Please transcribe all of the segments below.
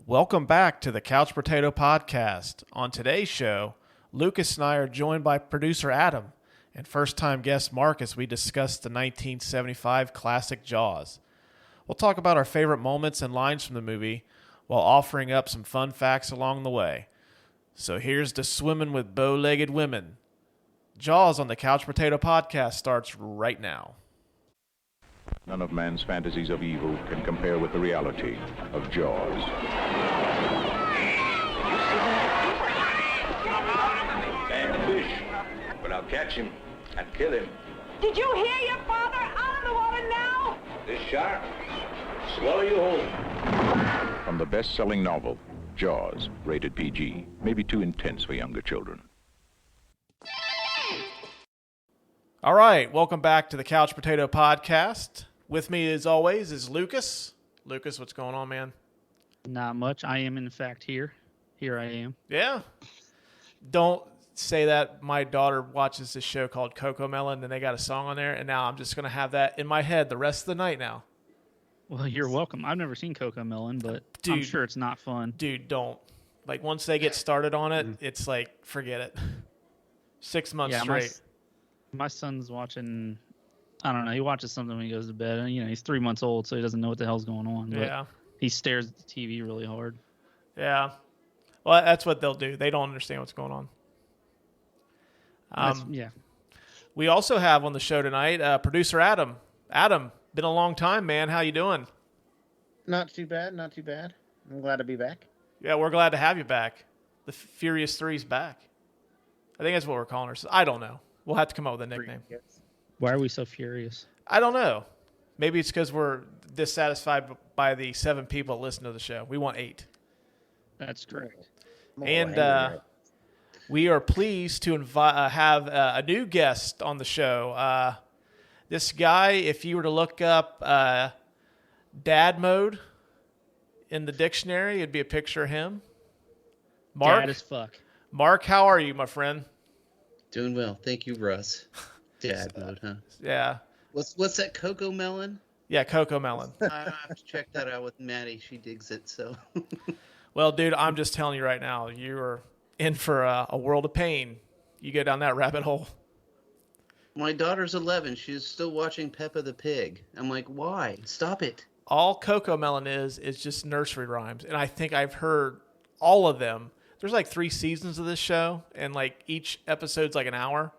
Welcome back to the Couch Potato Podcast. On today's show, Lucas and I are joined by producer Adam and first-time guest Mark as we discuss the 1975 classic Jaws. We'll talk about our favorite moments and lines from the movie while offering up some fun facts along the way. So here's to swimming with bow-legged women. Jaws on the Couch Potato Podcast starts right now. None of man's fantasies of evil can compare with the reality of Jaws. Bad fish, but I'll catch him and kill him. Did you hear your father? Out of the water now! This shark, swallow you whole. From the best-selling novel, Jaws, rated PG, may be too intense for younger children. All right, welcome back to the Couch Potato Podcast. With me, as always, is Lucas. Lucas, what's going on, man? Not much. I am, in fact, here. Here I am. Yeah. Don't say that. My daughter watches this show called Coco Melon, and they got a song on there, and now I'm just going to have that in my head the rest of the night now. Well, you're welcome. I've never seen Coco Melon, but I'm sure it's not fun. Dude, don't. Like, once they get started on it, it's like, forget it. 6 months straight. My son's watching, I don't know, he watches something when he goes to bed. And, he's 3 months old, so he doesn't know what the hell's going on. But yeah. He stares at the TV really hard. Yeah. Well, that's what they'll do. They don't understand what's going on. Yeah. We also have on the show tonight producer Adam. Adam, been a long time, man. How you doing? Not too bad, not too bad. I'm glad to be back. Yeah, we're glad to have you back. The Furious 3's back. I think that's what we're calling ourselves. I don't know. We'll have to come up with a nickname. Why are we so furious? I don't know. Maybe it's because we're dissatisfied by the 7 people that listen to the show. We want 8. That's correct. And we are pleased to have a new guest on the show. This guy, if you were to look up dad mode in the dictionary, it'd be a picture of him. Mark, Dad as fuck. Mark, how are you, my friend? Doing well. Thank you, Russ. Dad mode, huh? Yeah. What's that, Coco Melon? Yeah, Coco Melon. I have to check that out with Maddie. She digs it, so. Well, dude, I'm just telling you right now, you're in for a world of pain. You go down that rabbit hole. My daughter's 11. She's still watching Peppa the Pig. I'm like, why? Stop it. All Coco Melon is just nursery rhymes. And I think I've heard all of them. There's like 3 seasons of this show, and like each episode's like an hour.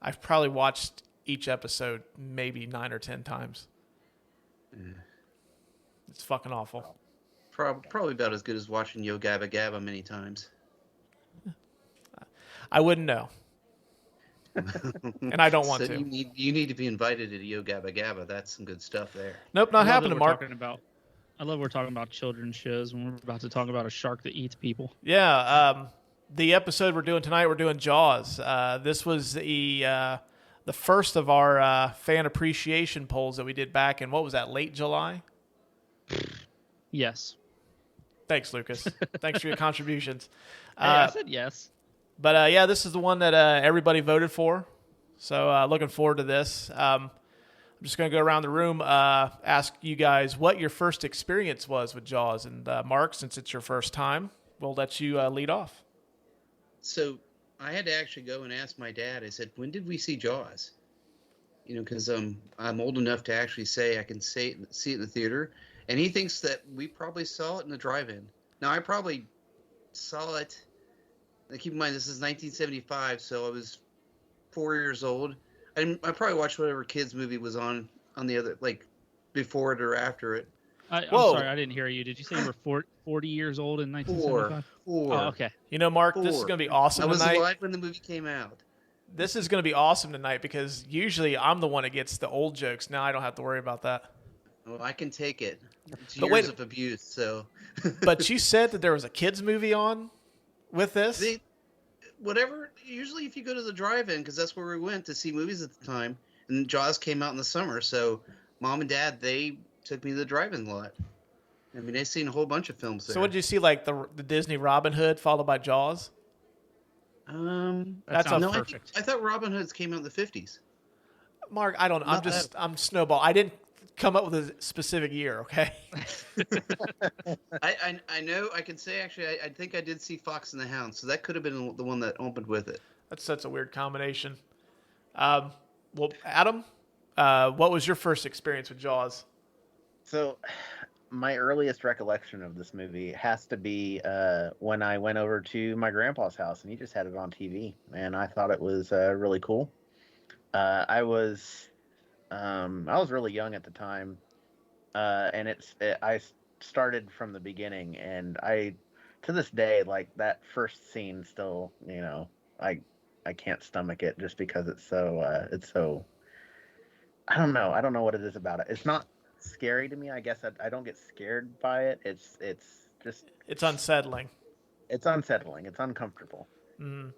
I've probably watched each episode maybe 9 or 10 times. It's fucking awful. Probably about as good as watching Yo Gabba Gabba many times. I wouldn't know. And I don't want to. You need to be invited to Yo Gabba Gabba. That's some good stuff there. Nope, not happening, Mark. I love we're talking about children's shows when we're about to talk about a shark that eats people. Yeah, the episode we're doing tonight, we're doing Jaws. This was the first of our fan appreciation polls that we did back in, what was that, late July? Yes. Thanks, Lucas. Thanks for your contributions. I said yes. But yeah, this is the one that everybody voted for. So looking forward to this. I'm just going to go around the room, ask you guys what your first experience was with Jaws. And Mark, since it's your first time, we'll let you lead off. So I had to actually go and ask my dad. I said, when did we see Jaws? Because I'm old enough to actually say I can see it in the theater. And he thinks that we probably saw it in the drive-in. Now, I probably saw it. Keep in mind, this is 1975, so I was 4 years old. I probably watched whatever kids movie was on the other, like, before it or after it. I'm sorry, I didn't hear you. Did you say you were 40 years old in 1975? Four. Oh, okay. Mark, this is going to be awesome tonight. I was alive when the movie came out. This is going to be awesome tonight because usually I'm the one that gets the old jokes. Now I don't have to worry about that. Well, I can take it. It's years of abuse, so. But you said that there was a kids movie on with this? Usually if you go to the drive-in, because that's where we went to see movies at the time, and Jaws came out in the summer, so Mom and Dad, they took me to the drive-in lot. I mean, they've seen a whole bunch of films there. So what did you see, like the Disney Robin Hood followed by Jaws? That sounds perfect. I thought Robin Hood's came out in the 50s. Mark, I don't know. I'm Snowball. I didn't come up with a specific year, okay? I know. I can say actually. I think I did see Fox and the Hound, so that could have been the one that opened with it. That's a weird combination. Well, Adam, what was your first experience with Jaws? So, my earliest recollection of this movie has to be when I went over to my grandpa's house and he just had it on TV, and I thought it was really cool. I was really young at the time, and I started from the beginning, and to this day, like that first scene still, I can't stomach it just because it's so I don't know what it is about it. It's not scary to me. I guess I don't get scared by it. It's unsettling. It's unsettling. It's uncomfortable. Mm.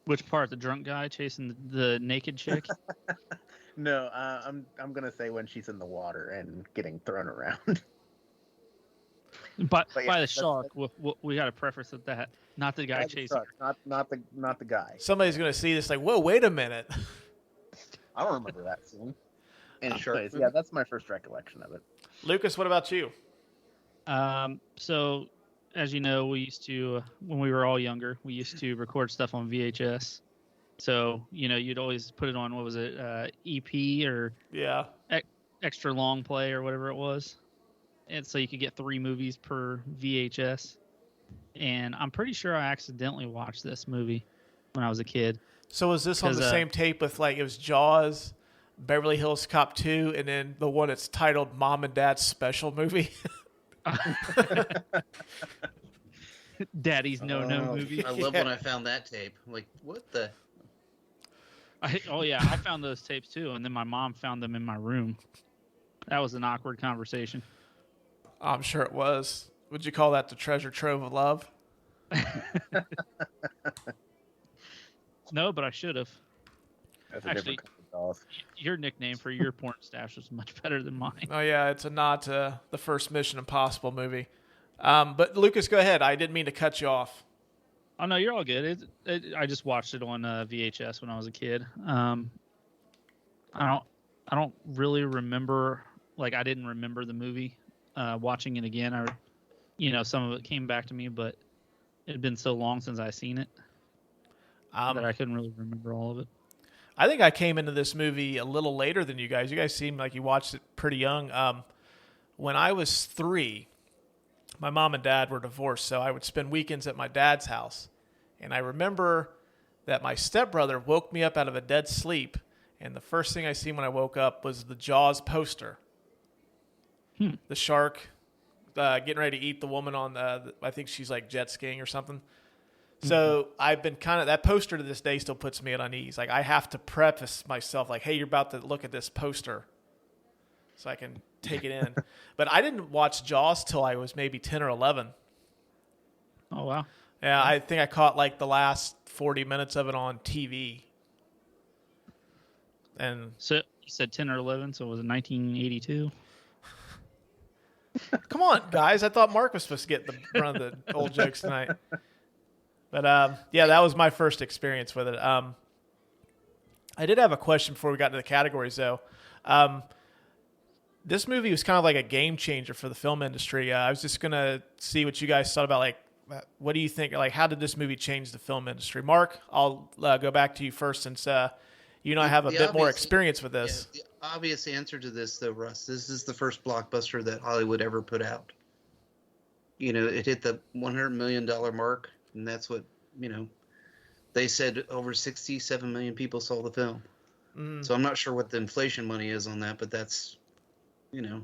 Which part? The drunk guy chasing the naked chick? No, I'm gonna say when she's in the water and getting thrown around. But yeah, by the shark. We got to preface with that. Not the guy chasing her. Not the guy. Somebody's gonna see this like, whoa, wait a minute. I don't remember that scene. And shark. Yeah, that's my first recollection of it. Lucas, what about you? So, as you know, we used to, when we were all younger, we used to record stuff on VHS. So, you'd always put it on, what was it, EP or extra long play or whatever it was. And so you could get 3 movies per VHS. And I'm pretty sure I accidentally watched this movie when I was a kid. So was this on the same tape with, like, it was Jaws, Beverly Hills Cop 2, and then the one that's titled Mom and Dad's Special Movie? Daddy's No movie. I love when I found that tape. I'm like, what the? I found those tapes too, and then my mom found them in my room. That was an awkward conversation. I'm sure it was. Would you call that the treasure trove of love? No, but I should have. Actually, your nickname for your porn stash was much better than mine. Oh, yeah, it's a nod to the first Mission Impossible movie. But, Lucas, go ahead. I didn't mean to cut you off. Oh, no, you're all good. I just watched it on VHS when I was a kid. I don't really remember, like, I didn't remember the movie. Watching it again, some of it came back to me, but it had been so long since I seen it that I couldn't really remember all of it. I think I came into this movie a little later than you guys. You guys seem like you watched it pretty young. When I was 3, my mom and dad were divorced, so I would spend weekends at my dad's house. And I remember that my stepbrother woke me up out of a dead sleep, and the first thing I seen when I woke up was the Jaws poster. The shark getting ready to eat the woman on I think she's like jet skiing or something. So I've been that poster to this day still puts me at unease. Like I have to preface myself like, hey, you're about to look at this poster so I can take it in. But I didn't watch Jaws till I was maybe 10 or 11. Oh, wow. Yeah, I think I caught like the last 40 minutes of it on TV. And so you said 10 or 11, so it was 1982? Come on, guys. I thought Mark was supposed to get the run of the old jokes tonight. But, that was my first experience with it. I did have a question before we got into the categories, though. This movie was kind of like a game changer for the film industry. I was just going to see what you guys thought about, like, what do you think? Like, how did this movie change the film industry? Mark, I'll go back to you first since you and I have a bit more experience with this. Yeah, the obvious answer to this, though, Russ, this is the first blockbuster that Hollywood ever put out. It hit the $100 million mark, and that's what, they said over 67 million people saw the film. So I'm not sure what the inflation money is on that, but that's, Yeah,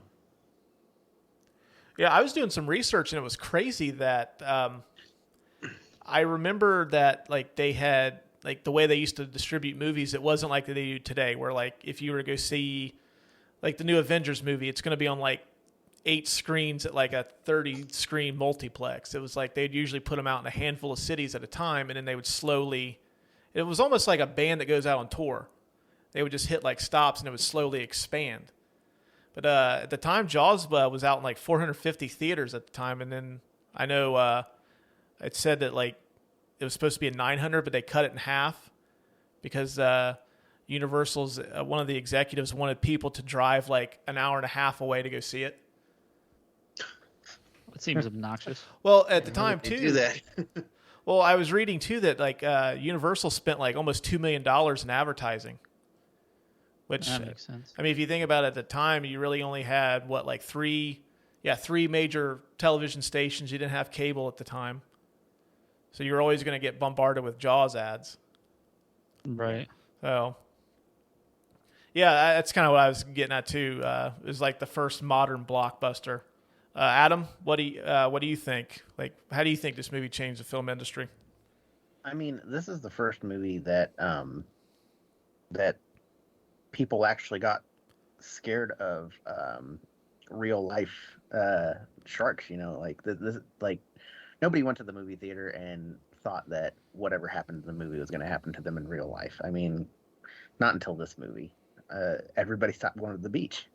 I was doing some research, and it was crazy that I remember that, like, they had, like, the way they used to distribute movies, it wasn't like they do today, where, like, if you were to go see, like, the new Avengers movie, it's going to be on, like, 8 screens at, like, a 30-screen multiplex. It was like they'd usually put them out in a handful of cities at a time, and then they would slowly... It was almost like a band that goes out on tour. They would just hit, like, stops, and it would slowly expand. But at the time, Jaws was out in, like, 450 theaters at the time, and then I know it said that, like, it was supposed to be a 900, but they cut it in half because Universal's one of the executives wanted people to drive like an hour and a half away to go see it. It seems obnoxious. Well, at the time They too. do that. Well, I was reading too that like Universal spent like almost $2 million in advertising. Which That makes sense. I mean, if you think about it, at the time, you really only had what, like three major television stations. You didn't have cable at the time, so you're always going to get bombarded with Jaws ads. Right. So, yeah, that's kind of what I was getting at too. It was like the first modern blockbuster. Adam, what do you think? Like, how do you think this movie changed the film industry? I mean, this is the first movie that that people actually got scared of real life sharks. You know, like this, like nobody went to the movie theater and thought that whatever happened in the movie was going to happen to them in real life. I mean, not until this movie. Everybody stopped going to the beach.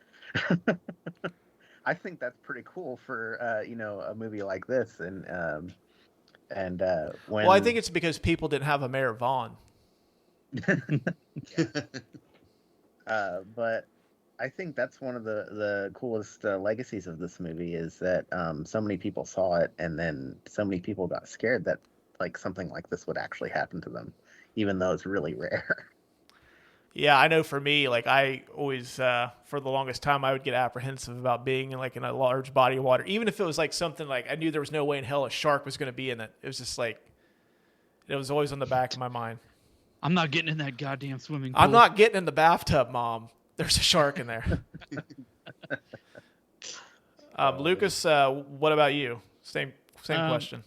I think that's pretty cool for a movie like this, and when. Well, I think it's because people didn't have a Mayor Vaughn. But I think that's one of the coolest legacies of this movie is that so many people saw it, and then so many people got scared that like something like this would actually happen to them, even though it's really rare. Yeah, I know for me, like I always, for the longest time, I would get apprehensive about being in a large body of water. Even if it was like something like I knew there was no way in hell a shark was going to be in it. It was just like, it was always on the back of my mind. I'm not getting in that goddamn swimming pool. I'm not getting in the bathtub, Mom. There's a shark in there. Lucas, what about you? Same question.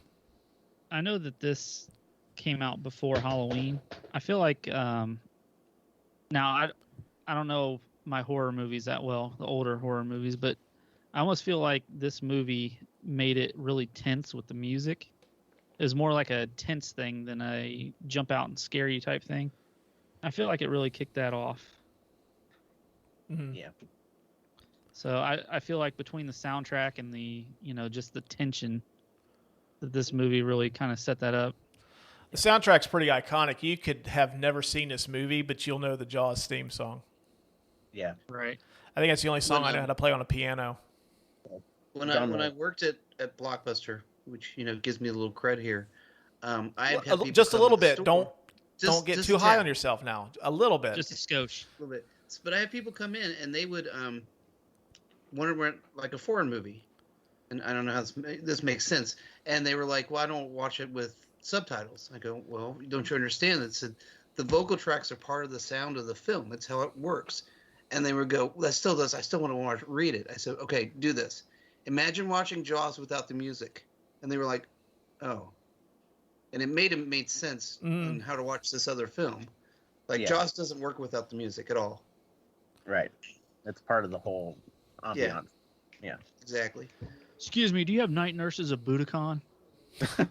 I know that this came out before Halloween. I feel like now I don't know my horror movies that well, the older horror movies, but I almost feel like this movie made it really tense with the music. It was more like a tense thing than a jump out and scare you type thing. I feel like it really kicked that off. Mm-hmm. Yeah. So I feel like between the soundtrack and the, just the tension, that this movie really kind of set that up. The soundtrack's pretty iconic. You could have never seen this movie, but you'll know the Jaws theme song. Yeah. Right. I think that's the only song I know how to play on a piano. When I worked at Blockbuster, which gives me a little cred here, I had people just a come little to the bit. store. Don't get just too a high tad. on yourself now. A little bit. Just a skosh. A little bit. But I had people come in and they would want to rent like a foreign movie, and I don't know how this makes sense. And they were like, "Well, I don't watch it with subtitles." I go, "Well, don't you understand that the vocal tracks are part of the sound of the film? That's how it works." And they would go, "That still does. I still want to read it." I said, "Okay, do this. Imagine watching Jaws without the music." And they were like, "Oh." And it made sense on how to watch this other film. Like Jaws doesn't work without the music at all. Right. It's part of the whole ambiance. Yeah. Exactly. Excuse me, do you have Night Nurses of Budokan? I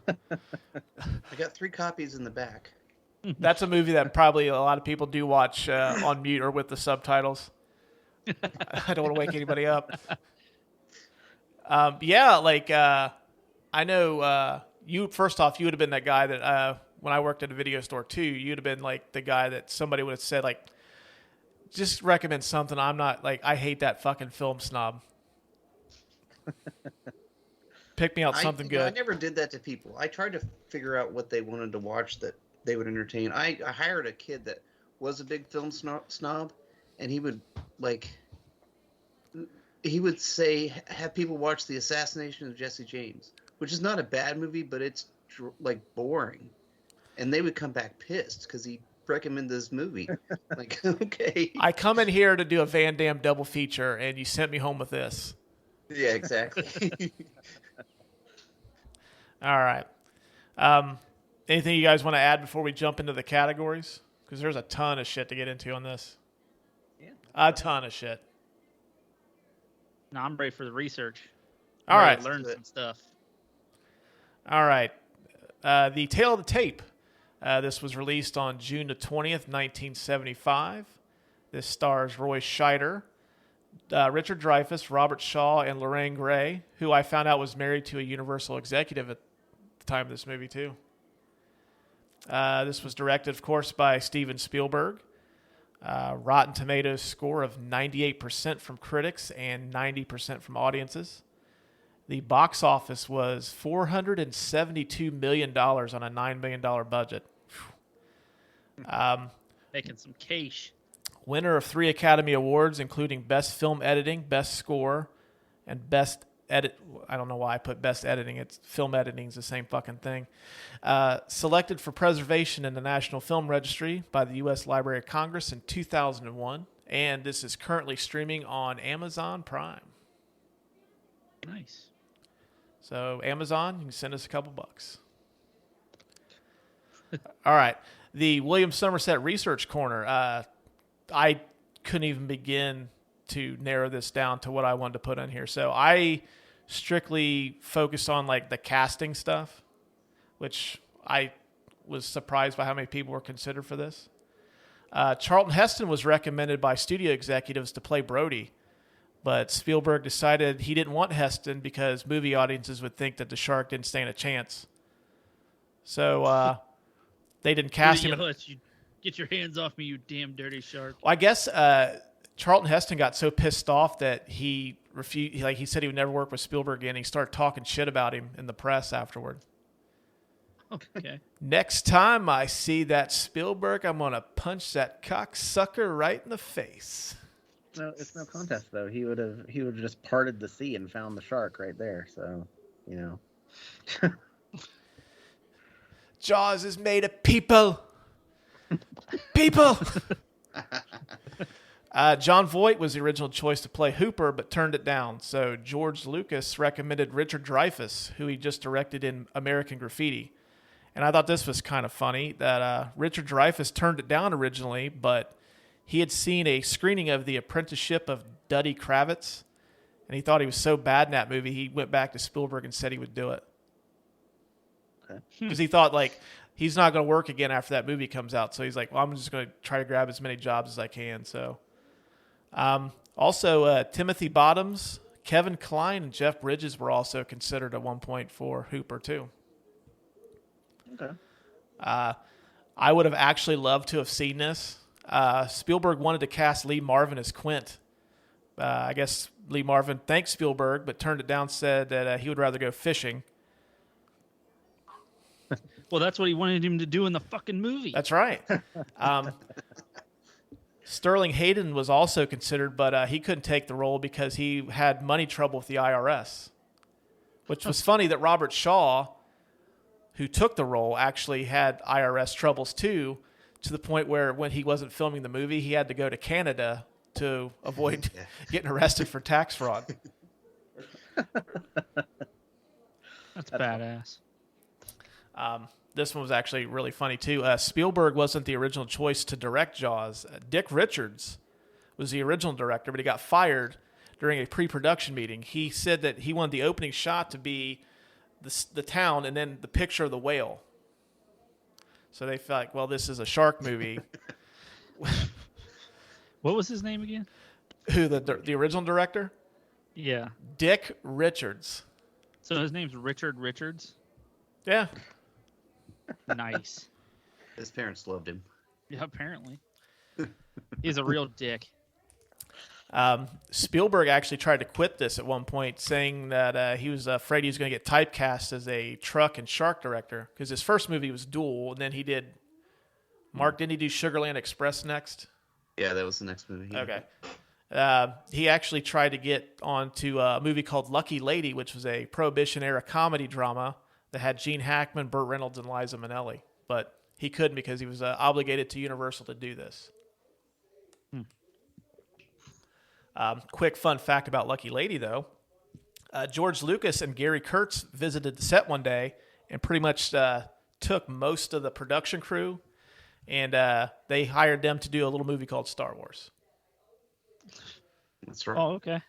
got 3 copies in the back. That's a movie that probably a lot of people do watch on mute or with the subtitles. I don't want to wake anybody up. I know you. First off, you would have been that guy that when I worked at a video store too, you'd have been like the guy that somebody would have said like, just recommend something. I'm not like, I hate that fucking film snob. Pick me out something good. I never did that to people. I tried to figure out what they wanted to watch that they would entertain. I hired a kid that was a big film snob, and he would say, have people watch The Assassination of Jesse James, which is not a bad movie, but it's like boring. And they would come back pissed because he recommended this movie. Like, okay. I come in here to do a Van Damme double feature, and you sent me home with this. Yeah, exactly. All right. Anything you guys want to add before we jump into the categories? Because there's a ton of shit to get into on this. Yeah. A ton of shit. No, I'm ready for the research. All right. Learn some stuff. All right. The Tale of the Tape. This was released on June the 20th, 1975. This stars Roy Scheider, Richard Dreyfuss, Robert Shaw, and Lorraine Gray, who I found out was married to a Universal executive at the time of this movie, too. This was directed, of course, by Steven Spielberg. Rotten Tomatoes score of 98% from critics and 90% from audiences. The box office was $472 million on a $9 million budget. Making some cash. Winner of 3 Academy Awards, including Best Film Editing, Best Score, and Best Edit. I don't know why I put Best Editing. It's film editing is the same fucking thing. Selected for preservation in the National Film Registry by the U.S. Library of Congress in 2001. And this is currently streaming on Amazon Prime. Nice. So Amazon, you can send us a couple bucks. All right. The William Somerset Research Corner. I couldn't even begin to narrow this down to what I wanted to put in here. So I strictly focused on like the casting stuff, which I was surprised by how many people were considered for this. Charlton Heston was recommended by studio executives to play Brody, but Spielberg decided he didn't want Heston because movie audiences would think that the shark didn't stand a chance. So they didn't cast him. You get your hands off me, you damn dirty shark. Well, I guess Charlton Heston got so pissed off that he refused. Like he said, he would never work with Spielberg again. He started talking shit about him in the press afterward. Okay. Next time I see that Spielberg, I'm gonna punch that cocksucker right in the face. No, it's no contest though. He would have just parted the sea and found the shark right there. So, you know. Jaws is made of people. People. John Voight was the original choice to play Hooper, but turned it down. So George Lucas recommended Richard Dreyfuss, who he just directed in American Graffiti. And I thought this was kind of funny that Richard Dreyfuss turned it down originally, but he had seen a screening of The Apprenticeship of Duddy Kravitz, and he thought he was so bad in that movie, he went back to Spielberg and said he would do it. Because he thought, like, he's not going to work again after that movie comes out. So he's like, well, I'm just going to try to grab as many jobs as I can. So, also, Timothy Bottoms, Kevin Kline, and Jeff Bridges were also considered at one point for Hooper, too. Okay. I would have actually loved to have seen this. Spielberg wanted to cast Lee Marvin as Quint. I guess Lee Marvin thanked Spielberg, but turned it down, said that he would rather go fishing. Well, that's what he wanted him to do in the fucking movie. That's right. Sterling Hayden was also considered, but he couldn't take the role because he had money trouble with the IRS, which was funny that Robert Shaw, who took the role, actually had IRS troubles too, to the point where when he wasn't filming the movie, he had to go to Canada to avoid getting arrested for tax fraud. That's badass. This one was actually really funny, too. Spielberg wasn't the original choice to direct Jaws. Dick Richards was the original director, but he got fired during a pre-production meeting. He said that he wanted the opening shot to be the town and then the picture of the whale. So they felt like, well, this is a shark movie. What was his name again? Who, the original director? Yeah. Dick Richards. So his name's Richard Richards? Yeah. Nice. His parents loved him. Yeah, apparently. He's a real dick. Spielberg actually tried to quit this at one point, saying that he was afraid he was going to get typecast as a truck and shark director because his first movie was Duel, and then he did Mark. Didn't he do Sugarland Express next? Yeah, that was the next movie. Okay. He actually tried to get onto a movie called Lucky Lady, which was a Prohibition-era comedy drama that had Gene Hackman, Burt Reynolds, and Liza Minnelli. But he couldn't because he was obligated to Universal to do this. Quick fun fact about Lucky Lady, though. George Lucas and Gary Kurtz visited the set one day and pretty much took most of the production crew, and they hired them to do a little movie called Star Wars. That's right. Oh, okay.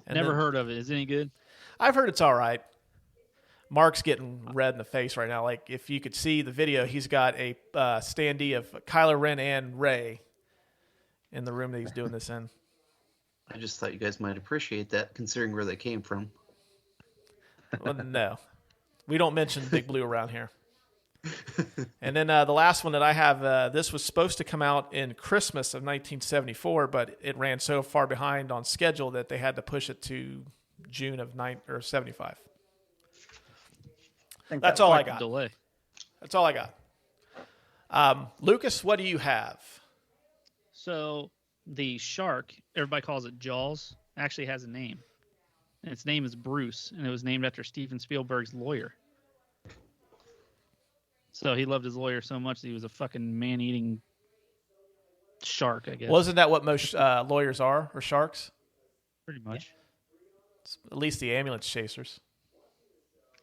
And Never then, heard of it. Is it any good? I've heard it's all right. Mark's getting red in the face right now. Like, if you could see the video, he's got a standee of Kylo Ren and Rey in the room that he's doing this in. I just thought you guys might appreciate that, considering where they came from. Well, no. We don't mention Big Blue around here. And then the last one that I have, this was supposed to come out in Christmas of 1974, but it ran so far behind on schedule that they had to push it to June of 75. That's all I got. Delay. That's all I got. Lucas, what do you have? So the shark, everybody calls it Jaws, actually has a name. And its name is Bruce, and it was named after Steven Spielberg's lawyer. So he loved his lawyer so much that he was a fucking man-eating shark, I guess. Wasn't that what most lawyers are, or sharks? Pretty much. Yeah. At least the ambulance chasers.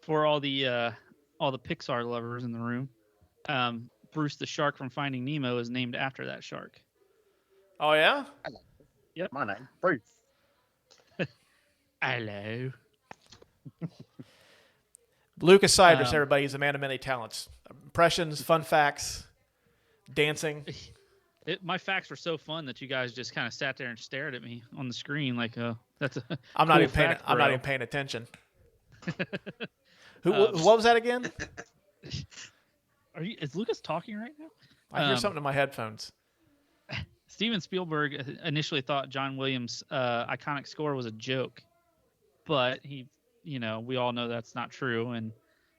For all the Pixar lovers in the room, Bruce the shark from Finding Nemo is named after that shark. Oh, yeah? Yep. My name, Bruce. Hello. Lucas Cydrus, everybody. He's a man of many talents. Impressions, fun facts, dancing. My facts were so fun that you guys just kind of sat there and stared at me on the screen like that's a. I'm not even paying attention. What was that again? Is Lucas talking right now? I hear something in my headphones. Steven Spielberg initially thought John Williams' iconic score was a joke, but we all know that's not true. And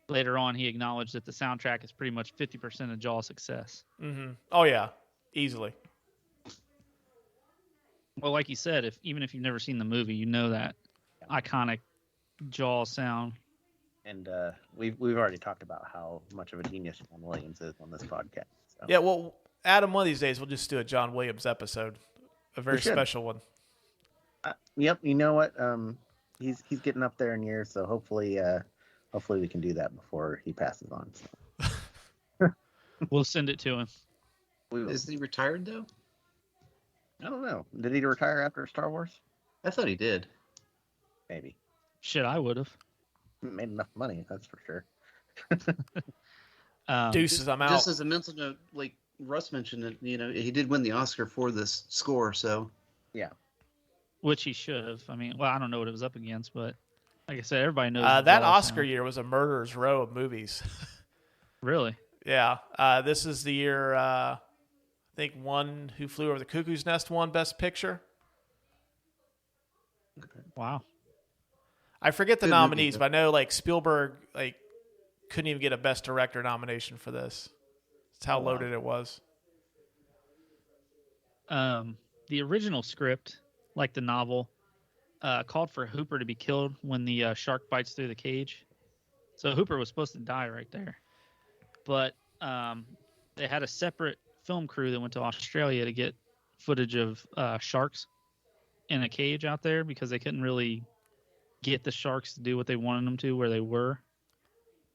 later on, he acknowledged that the soundtrack is pretty much 50% of Jaws' success. Mm-hmm. Oh yeah, easily. Well, like you said, even if you've never seen the movie, you know that iconic Jaws sound. And we've already talked about how much of a genius John Williams is on this podcast. So. Yeah, well, Adam, one of these days we'll just do a John Williams episode, a very special one. Yep, you know what? He's getting up there in years, so hopefully we can do that before he passes on. So. We'll send it to him. Isn't he retired though? I don't know. Did he retire after Star Wars? I thought he did. Maybe. Shit, I would have. Made enough money, that's for sure. Deuces, I'm out. Just as a mental note, like Russ mentioned, it, he did win the Oscar for this score, so yeah. Which he should have. I mean, well, I don't know what it was up against, but like I said, everybody knows that Oscar year was a murderer's row of movies. Really? Yeah. This is the year. I think One Who Flew Over the Cuckoo's Nest won Best Picture. Wow. I forget the nominees, but I know Spielberg couldn't even get a Best Director nomination for this. That's how loaded it was. The original script, like the novel, called for Hooper to be killed when the shark bites through the cage. So Hooper was supposed to die right there. But they had a separate film crew that went to Australia to get footage of sharks in a cage out there because they couldn't really get the sharks to do what they wanted them to where they were.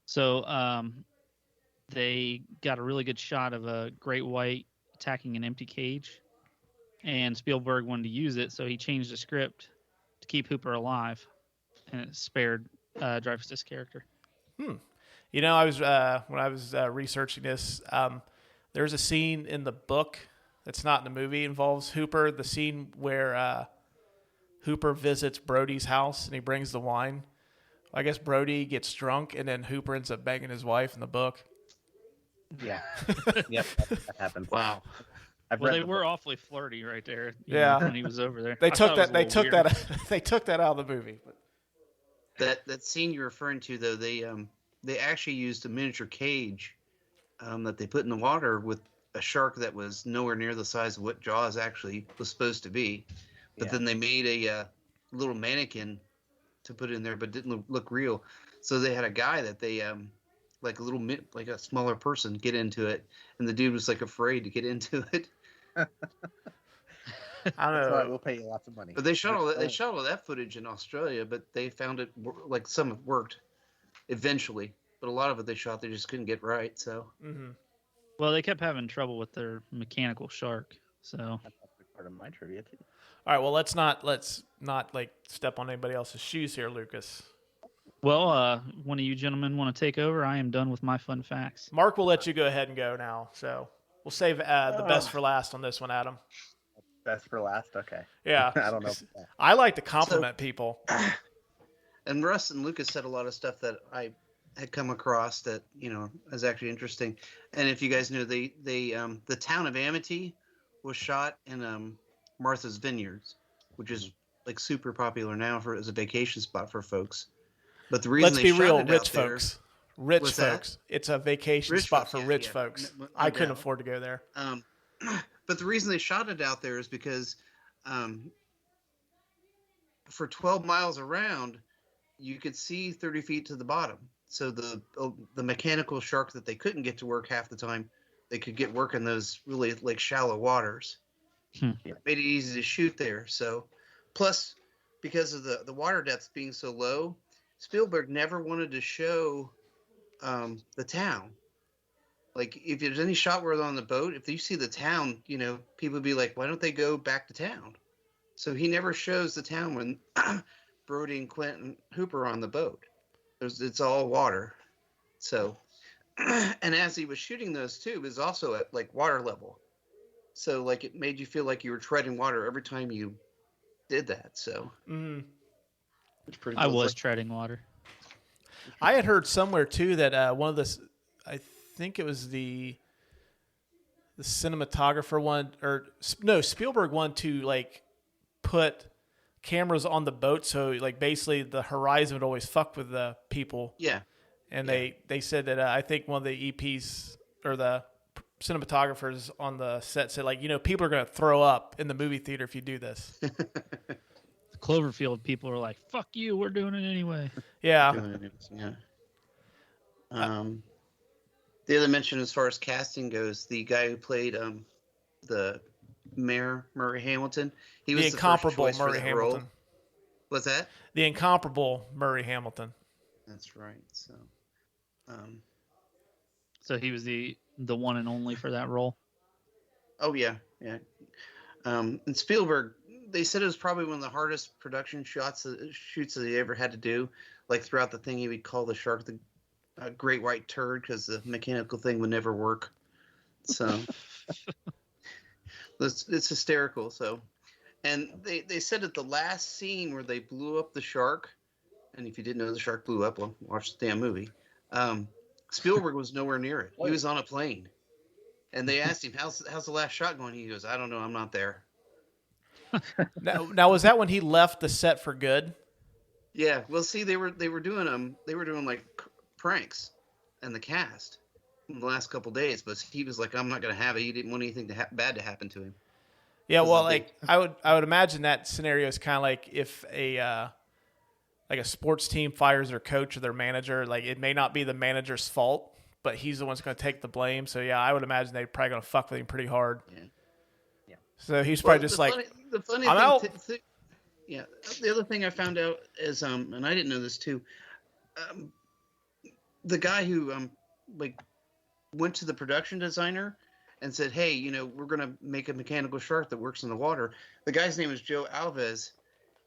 So they got a really good shot of a great white attacking an empty cage, and Spielberg wanted to use it, so he changed the script to keep Hooper alive, and it spared Dreyfuss's character. I was when I was researching this, there's a scene in the book that's not in the movie, involves Hooper, the scene where Hooper visits Brody's house and he brings the wine. I guess Brody gets drunk and then Hooper ends up banging his wife in the book. Yeah. Yep, that happened. Wow. They were awfully flirty right there. When he was over there. They took that out of the movie. But. That scene you're referring to, though, they actually used a miniature cage that they put in the water with a shark that was nowhere near the size of what Jaws actually was supposed to be. But then they made a little mannequin to put in there, but didn't look real. So they had a guy that they like a smaller person get into it, and the dude was afraid to get into it. I don't know. We'll pay you lots of money. But they shot all that footage in Australia, but they found it some of it worked eventually, but a lot of it they just couldn't get right. So. Mm-hmm. Well, they kept having trouble with their mechanical shark. So. That's part of my trivia too. All right, well, let's not step on anybody else's shoes here, Lucas. Well, one of you gentlemen want to take over? I am done with my fun facts. Mark will let you go ahead and go now, so we'll save the best for last on this one, Adam. Best for last? Okay. Yeah. I don't know. I like to compliment people. And Russ and Lucas said a lot of stuff that I had come across that is actually interesting. And if you guys know, the town of Amity was shot in Martha's Vineyards, which is like super popular now as a vacation spot for folks. But the reason Let's be real, rich folks. Rich What's folks. that? It's a vacation Rich spot folks, for yeah, rich yeah. folks. No I couldn't doubt. afford to go there. But the reason they shot it out there is because for 12 miles around, you could see 30 feet to the bottom. So the mechanical shark that they couldn't get to work half the time, they could get work in those really like shallow waters. Hmm. It made it easy to shoot there. So plus, because of the water depths being so low, Spielberg never wanted to show the town. Like, if there's any shot where they're on the boat, if you see the town, people would be like, why don't they go back to town? So he never shows the town when Brody and Quint and Hooper are on the boat. It's all water. So, and as he was shooting those too, it was also at like water level. So like it made you feel like you were treading water every time you did that. So it's pretty cool. I was treading water. I had heard somewhere too that one of the, I think it was the cinematographer one, or no, Spielberg wanted to like put cameras on the boat, so like basically the horizon would always fuck with the people. Yeah. And they said that I think one of the EPs or the cinematographers on the set said like, people are going to throw up in the movie theater if you do this. The Cloverfield people are like, fuck you, we're doing it anyway. Yeah. Yeah. The other mention as far as casting goes, the guy who played the Mayor Murray Hamilton, he was the incomparable first choice Murray for that Hamilton. role. What's that? The incomparable Murray Hamilton. That's right. So he was the one and only for that role. Oh yeah. And Spielberg, they said it was probably one of the hardest production shoots that he ever had to do. Like throughout the thing, he would call the shark the great white turd because the mechanical thing would never work. So it's hysterical. So, and they said at the last scene where they blew up the shark, and if you didn't know the shark blew up, well, watch the damn movie. Spielberg was nowhere near it. He was on a plane, and they asked him, "How's the last shot going?" He goes, "I don't know. I'm not there." Now was that when he left the set for good? Yeah. Well, see, they were doing like pranks, and the cast in the last couple days, but he was like, "I'm not going to have it." He didn't want anything bad to happen to him. Yeah. Well, like I would imagine that scenario is kind of like if a sports team fires their coach or their manager, like it may not be the manager's fault, but he's the one that's going to take the blame. So yeah, I would imagine they're probably going to fuck with him pretty hard. Yeah. So he's probably just like, I'm out. Yeah. The other thing I found out is, and I didn't know this too, the guy who went to the production designer and said, "Hey, we're going to make a mechanical shark that works in the water." The guy's name is Joe Alves.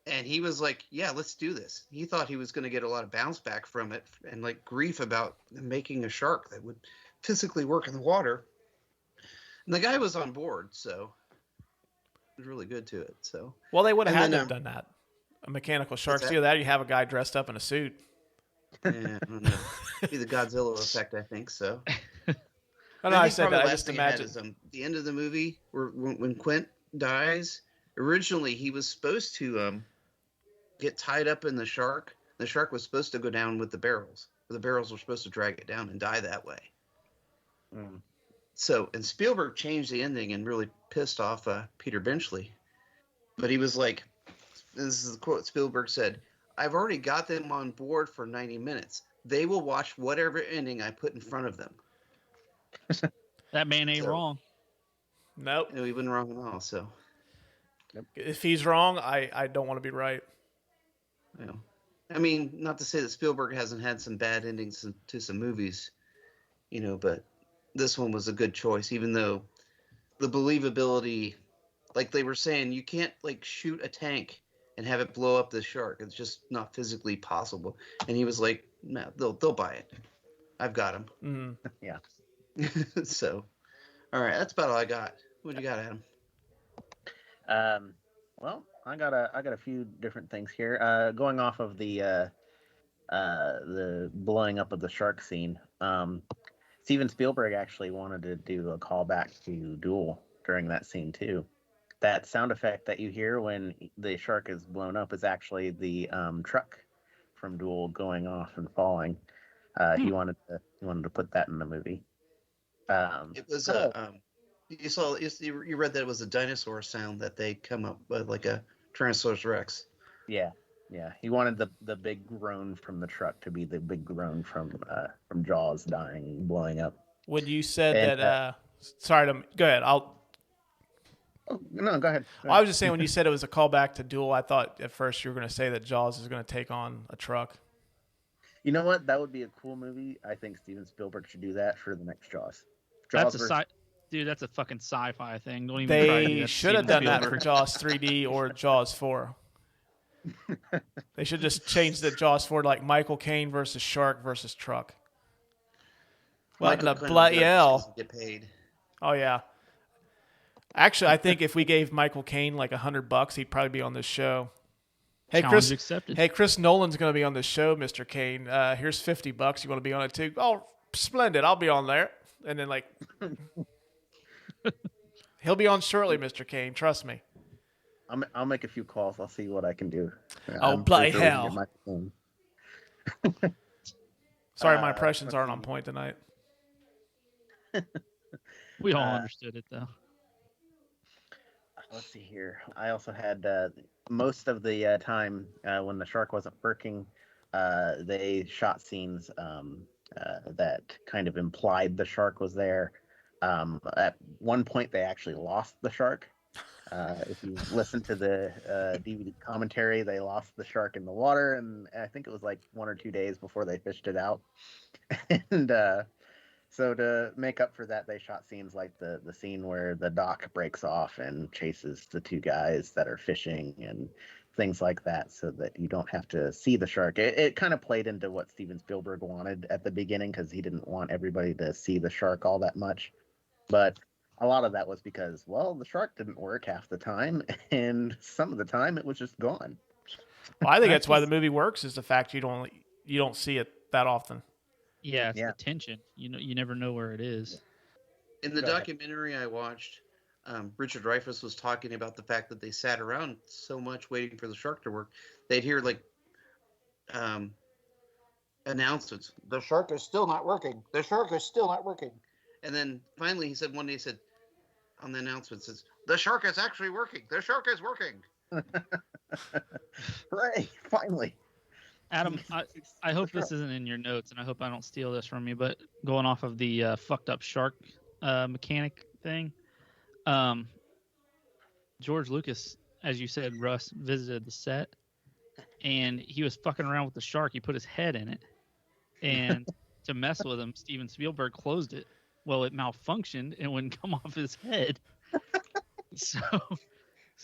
And he was like, "Yeah, let's do this." He thought he was going to get a lot of bounce back from it and like grief about making a shark that would physically work in the water. And the guy was on board, so it was really good to it. So well, they would have had to have done that. A mechanical shark. See that you have a guy dressed up in a suit. Yeah, I don't know. Be the Godzilla effect, I think so. I said that. I just imagine the end of the movie when Quint dies. Originally, he was supposed to get tied up in the shark. The shark was supposed to go down with the barrels. The barrels were supposed to drag it down and die that way. So, and Spielberg changed the ending and really pissed off Peter Benchley. But he was like, this is the quote Spielberg said, "I've already got them on board for 90 minutes. They will watch whatever ending I put in front of them." That man ain't wrong. Nope. No, he wasn't wrong at all, so. If he's wrong, I don't want to be right. Yeah. I mean, not to say that Spielberg hasn't had some bad endings to some movies, but this one was a good choice, even though the believability, like they were saying, you can't like shoot a tank and have it blow up the shark. It's just not physically possible. And he was like, "No, they'll buy it. I've got them." Mm-hmm. Yeah. So, all right, that's about all I got. What do you got, Adam? Well, I got a few different things here. Going off of the the blowing up of the shark scene. Steven Spielberg actually wanted to do a callback to Duel during that scene too. That sound effect that you hear when the shark is blown up is actually the truck from Duel going off and falling. He wanted to put that in the movie. It was you read that it was a dinosaur sound that they come up with, like a Tyrannosaurus Rex. Yeah. He wanted the big groan from the truck to be the big groan from Jaws dying, blowing up. When you said that, sorry, go ahead. No, go ahead. I was just saying when you said it was a callback to Duel, I thought at first you were going to say that Jaws is going to take on a truck. You know what? That would be a cool movie. I think Steven Spielberg should do that for the next Jaws. That's a fucking sci-fi thing. Don't even try to do They that, should have done that Spielberg. for Jaws 3D or Jaws 4. They should just change the Jaws 4 to like Michael Caine versus shark versus truck. What the bloody hell? Get paid. Oh yeah. Actually, I think if we gave Michael Caine like $100, he'd probably be on this show. Hey, Challenge accepted. Hey, Chris Nolan's going to be on this show, Mr. Caine. Here's $50. You want to be on it too? Oh, splendid! I'll be on there. And then like, he'll be on shortly, Mr. Caine. Trust me. I'll make a few calls. I'll see what I can do. Oh, bloody hell! My Sorry, my impressions aren't on point tonight. We all understood it though. Let's see here. I also had most of the time when the shark wasn't working, they shot scenes that kind of implied the shark was there. At one point, they actually lost the shark. If you listen to the DVD commentary, they lost the shark in the water, and I think it was like 1 or 2 days before they fished it out. And so to make up for that, they shot scenes like the scene where the dock breaks off and chases the two guys that are fishing and things like that, so that you don't have to see the shark. It kind of played into what Steven Spielberg wanted at the beginning, because he didn't want everybody to see the shark all that much. But a lot of that was because, well, the shark didn't work half the time, and some of the time it was just gone. Well, I think that's why the movie works, is the fact you don't see it that often. Yeah, it's the tension. You never know where it is. In the documentary I watched, Richard Dreyfuss was talking about the fact that they sat around so much waiting for the shark to work. They'd hear like announcements. The shark is still not working. The shark is still not working. And then finally he said, one day he said on the announcement, says, the shark is actually working. The shark is working. Hooray, finally. Adam, I hope this isn't in your notes, and I hope I don't steal this from you, but going off of the fucked up shark mechanic thing, George Lucas, as you said, Russ, visited the set, and he was fucking around with the shark. He put his head in it, and to mess with him, Steven Spielberg closed it. Well, it malfunctioned and wouldn't come off his head. So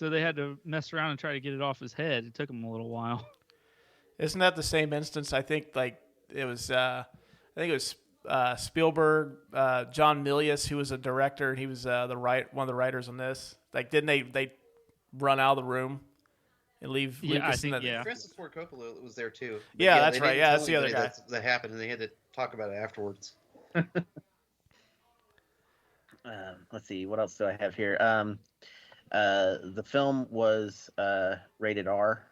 they had to mess around and try to get it off his head. It took him a little while. Isn't that the same instance? I think it was Spielberg, John Milius, who was a director. He was one of the writers on this. Like, didn't they run out of the room and leave? Yeah, Lucas I think yeah. Francis Ford Coppola was there too. But yeah, that's right. Yeah, that's the other guy. That happened, and they had to talk about it afterwards. Let's see, what else do I have here? The film was rated R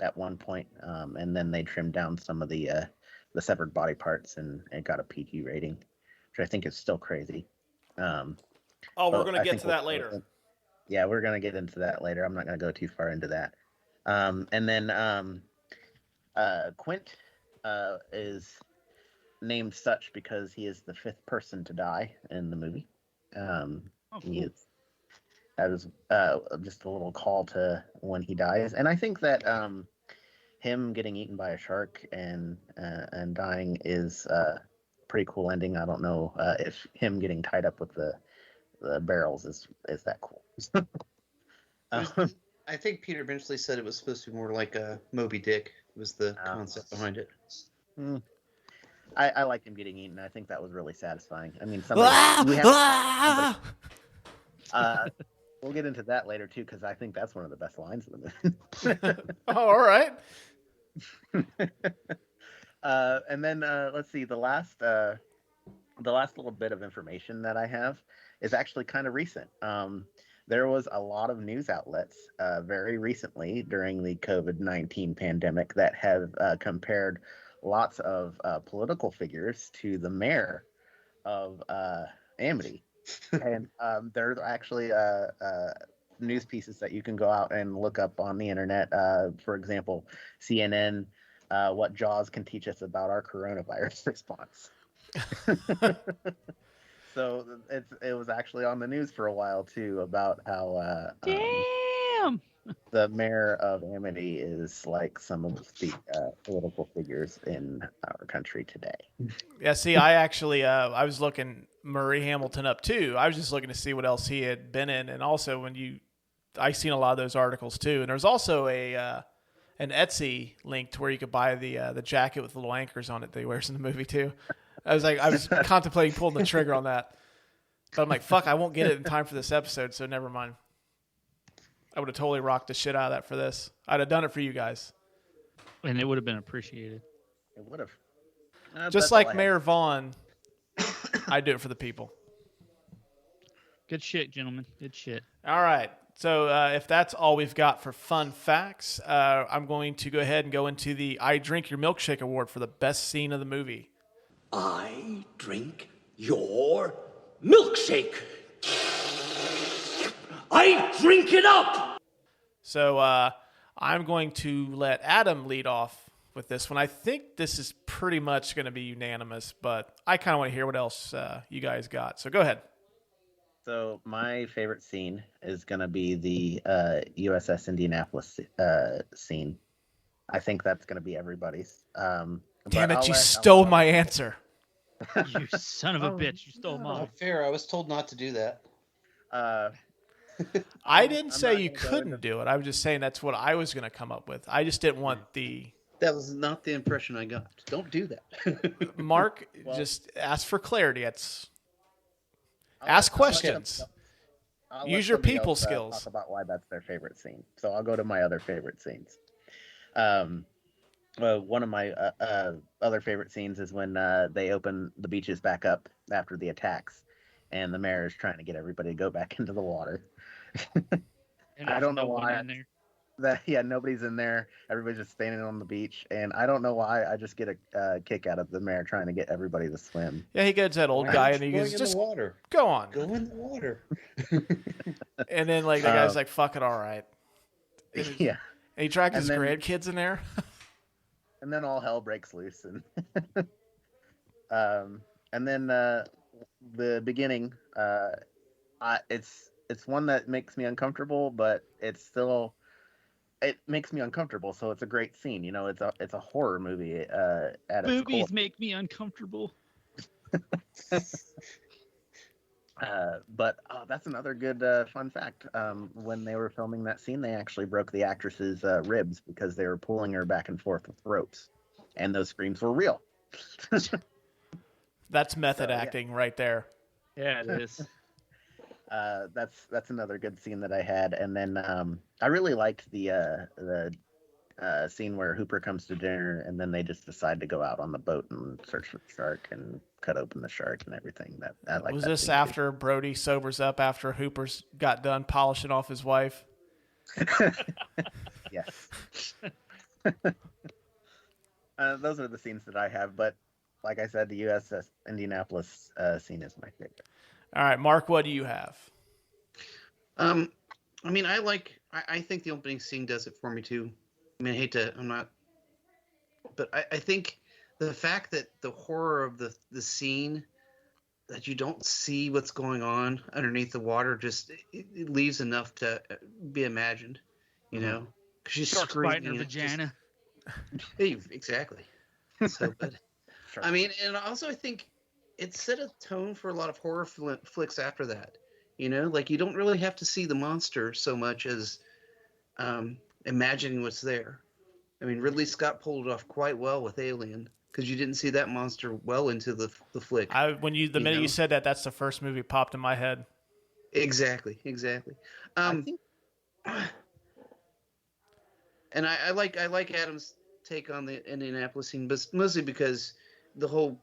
at one point, and then they trimmed down some of the severed body parts, and it got a PG rating, which I think is still crazy. We're going to get to that later. Yeah, we're going to get into that later. I'm not going to go too far into that. And then Quint is named such because he is the 5th person to die in the movie. That was just a little call to when he dies, and I think that him getting eaten by a shark and dying is a pretty cool ending. I don't know if him getting tied up with the barrels is that cool. I think Peter Benchley said it was supposed to be more like a Moby Dick was the concept behind it. I like him getting eaten. I think that was really satisfying. I mean, we'll get into that later too, because I think that's one of the best lines of the movie. All right. And then let's see. The last little bit of information that I have is actually kind of recent. There was a lot of news outlets very recently during the COVID-19 pandemic that have compared lots of political figures to the mayor of Amity. And there's actually news pieces that you can go out and look up on the internet. For example, CNN, what Jaws can teach us about our coronavirus response. So it was actually on the news for a while too about how the mayor of Amity is like some of the political figures in our country today. Yeah, see, I actually I was looking Murray Hamilton up too. I was just looking to see what else he had been in, and also I seen a lot of those articles too. And there's also an Etsy link to where you could buy the jacket with the little anchors on it that he wears in the movie too. I was contemplating pulling the trigger on that, but I'm like, fuck, I won't get it in time for this episode, so never mind. I would have totally rocked the shit out of that for this. I'd have done it for you guys. And it would have been appreciated. It would have. Just like Mayor Vaughn, I do it for the people. Good shit, gentlemen. Good shit. All right. So if that's all we've got for fun facts, I'm going to go ahead and go into the I Drink Your Milkshake Award for the best scene of the movie. I drink your milkshake. I drink it up. So I'm going to let Adam lead off with this one. I think this is pretty much going to be unanimous, but I kind of want to hear what else you guys got. So go ahead. So my favorite scene is going to be the USS Indianapolis scene. I think that's going to be everybody's. Damn it, you stole my answer. You son of a bitch. You stole mine. Not fair. I was told not to do that. I didn't say you couldn't do it. I was just saying that's what I was going to come up with. I just didn't want the... That was not the impression I got. Don't do that. Mark, just ask for clarity. Ask questions. Use your people skills. Talk about why that's their favorite scene. So I'll go to my other favorite scenes. One of my other favorite scenes is when they open the beaches back up after the attacks, and the mayor is trying to get everybody to go back into the water. I don't know why. Nobody's in there. Everybody's just standing on the beach, and I don't know why. I just get a kick out of the mayor trying to get everybody to swim. Yeah, he goes that old guy, and he goes, "Just water. Go on, go in the water." And then the guy's like, "Fuck it, all right." Yeah, and he dragged his grandkids in there. And then all hell breaks loose, and then the beginning. It's one that makes me uncomfortable, but it makes me uncomfortable. So it's a great scene. You know, it's a horror movie. At Boobies make me uncomfortable. But that's another good fun fact. When they were filming that scene, they actually broke the actress's ribs because they were pulling her back and forth with ropes, and those screams were real. That's method acting right there. Yeah, it is. That's another good scene that I had, and then I really liked the scene where Hooper comes to dinner, and then they just decide to go out on the boat and search for the shark and cut open the shark and everything. Was this after Brody sobers up after Hooper's got done polishing off his wife? Yes. Those are the scenes that I have, but like I said, the USS Indianapolis scene is my favorite. All right, Mark, what do you have? I mean, I think the opening scene does it for me too. I mean, but I think the fact that the horror of the scene, that you don't see what's going on underneath the water, just it leaves enough to be imagined, you know, because she's screaming her vagina. Hey, exactly. So, but sure. I mean, and also I think it set a tone for a lot of horror flicks after that. You know, like you don't really have to see the monster so much as imagining what's there. I mean, Ridley Scott pulled it off quite well with Alien because you didn't see that monster well into the flick. The minute you said that, that's the first movie popped in my head. Exactly. And I like Adam's take on the Indianapolis scene, but mostly because the whole,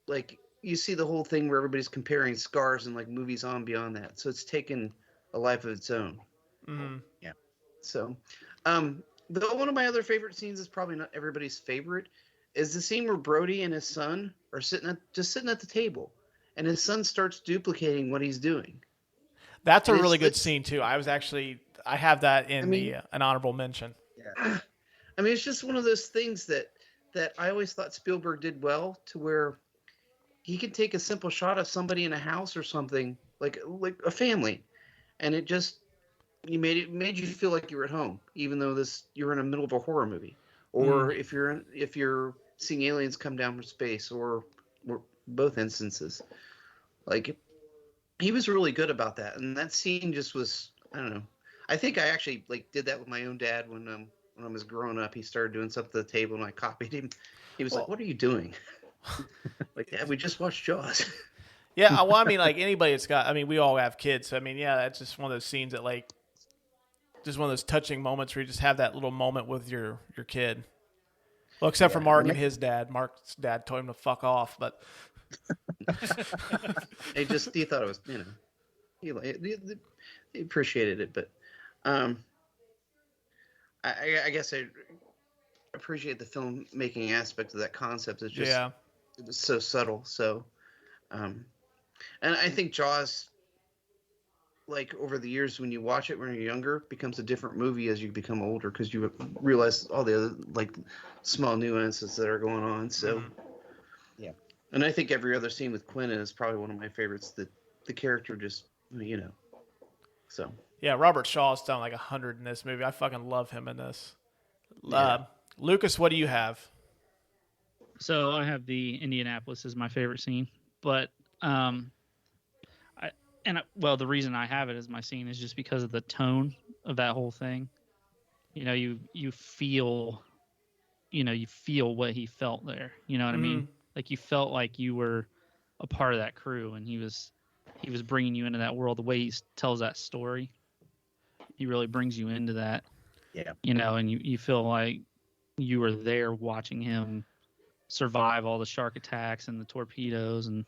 like, you see the whole thing where everybody's comparing scars and like movies on beyond that. So it's taken a life of its own. Mm-hmm. Yeah. So, though one of my other favorite scenes is probably not everybody's favorite, is the scene where Brody and his son are sitting at the table, and his son starts duplicating what he's doing. That's a really good scene too. I have that in an honorable mention. Yeah. I mean, it's just one of those things that I always thought Spielberg did well, to where he could take a simple shot of somebody in a house or something, like a family, and it made you feel like you were at home, even though you're in the middle of a horror movie, or if you're seeing aliens come down from space, or both instances. Like, he was really good about that, and that scene just was, I don't know. I think I actually did that with my own dad when I was growing up. He started doing something at the table, and I copied him. He was like, "What are you doing?" Like, Dad, we just watched Jaws. Yeah, well, I mean, like, anybody that's got, I mean, we all have kids, so I mean, yeah, that's just one of those scenes that, like, just one of those touching moments where you just have that little moment with your kid. Well, except for Mark and his dad. Mark's dad told him to fuck off, but he thought it was, he appreciated it, but I guess I appreciate the filmmaking aspect of that concept. It's just, it was so subtle. So, and I think Jaws, like, over the years, when you watch it when you're younger, becomes a different movie as you become older, because you realize all the other, like, small nuances that are going on. So, yeah. And I think every other scene with Quint is probably one of my favorites. The character just, so. Yeah, Robert Shaw's done like 100 in this movie. I fucking love him in this. Yeah. Lucas, what do you have? So I have the Indianapolis as my favorite scene, but the reason I have it as my scene is just because of the tone of that whole thing. You feel what he felt there. You know what I mean? Like, you felt like you were a part of that crew, and he was bringing you into that world. The way he tells that story, he really brings you into that. Yeah. And you feel like you were there watching him survive all the shark attacks and the torpedoes and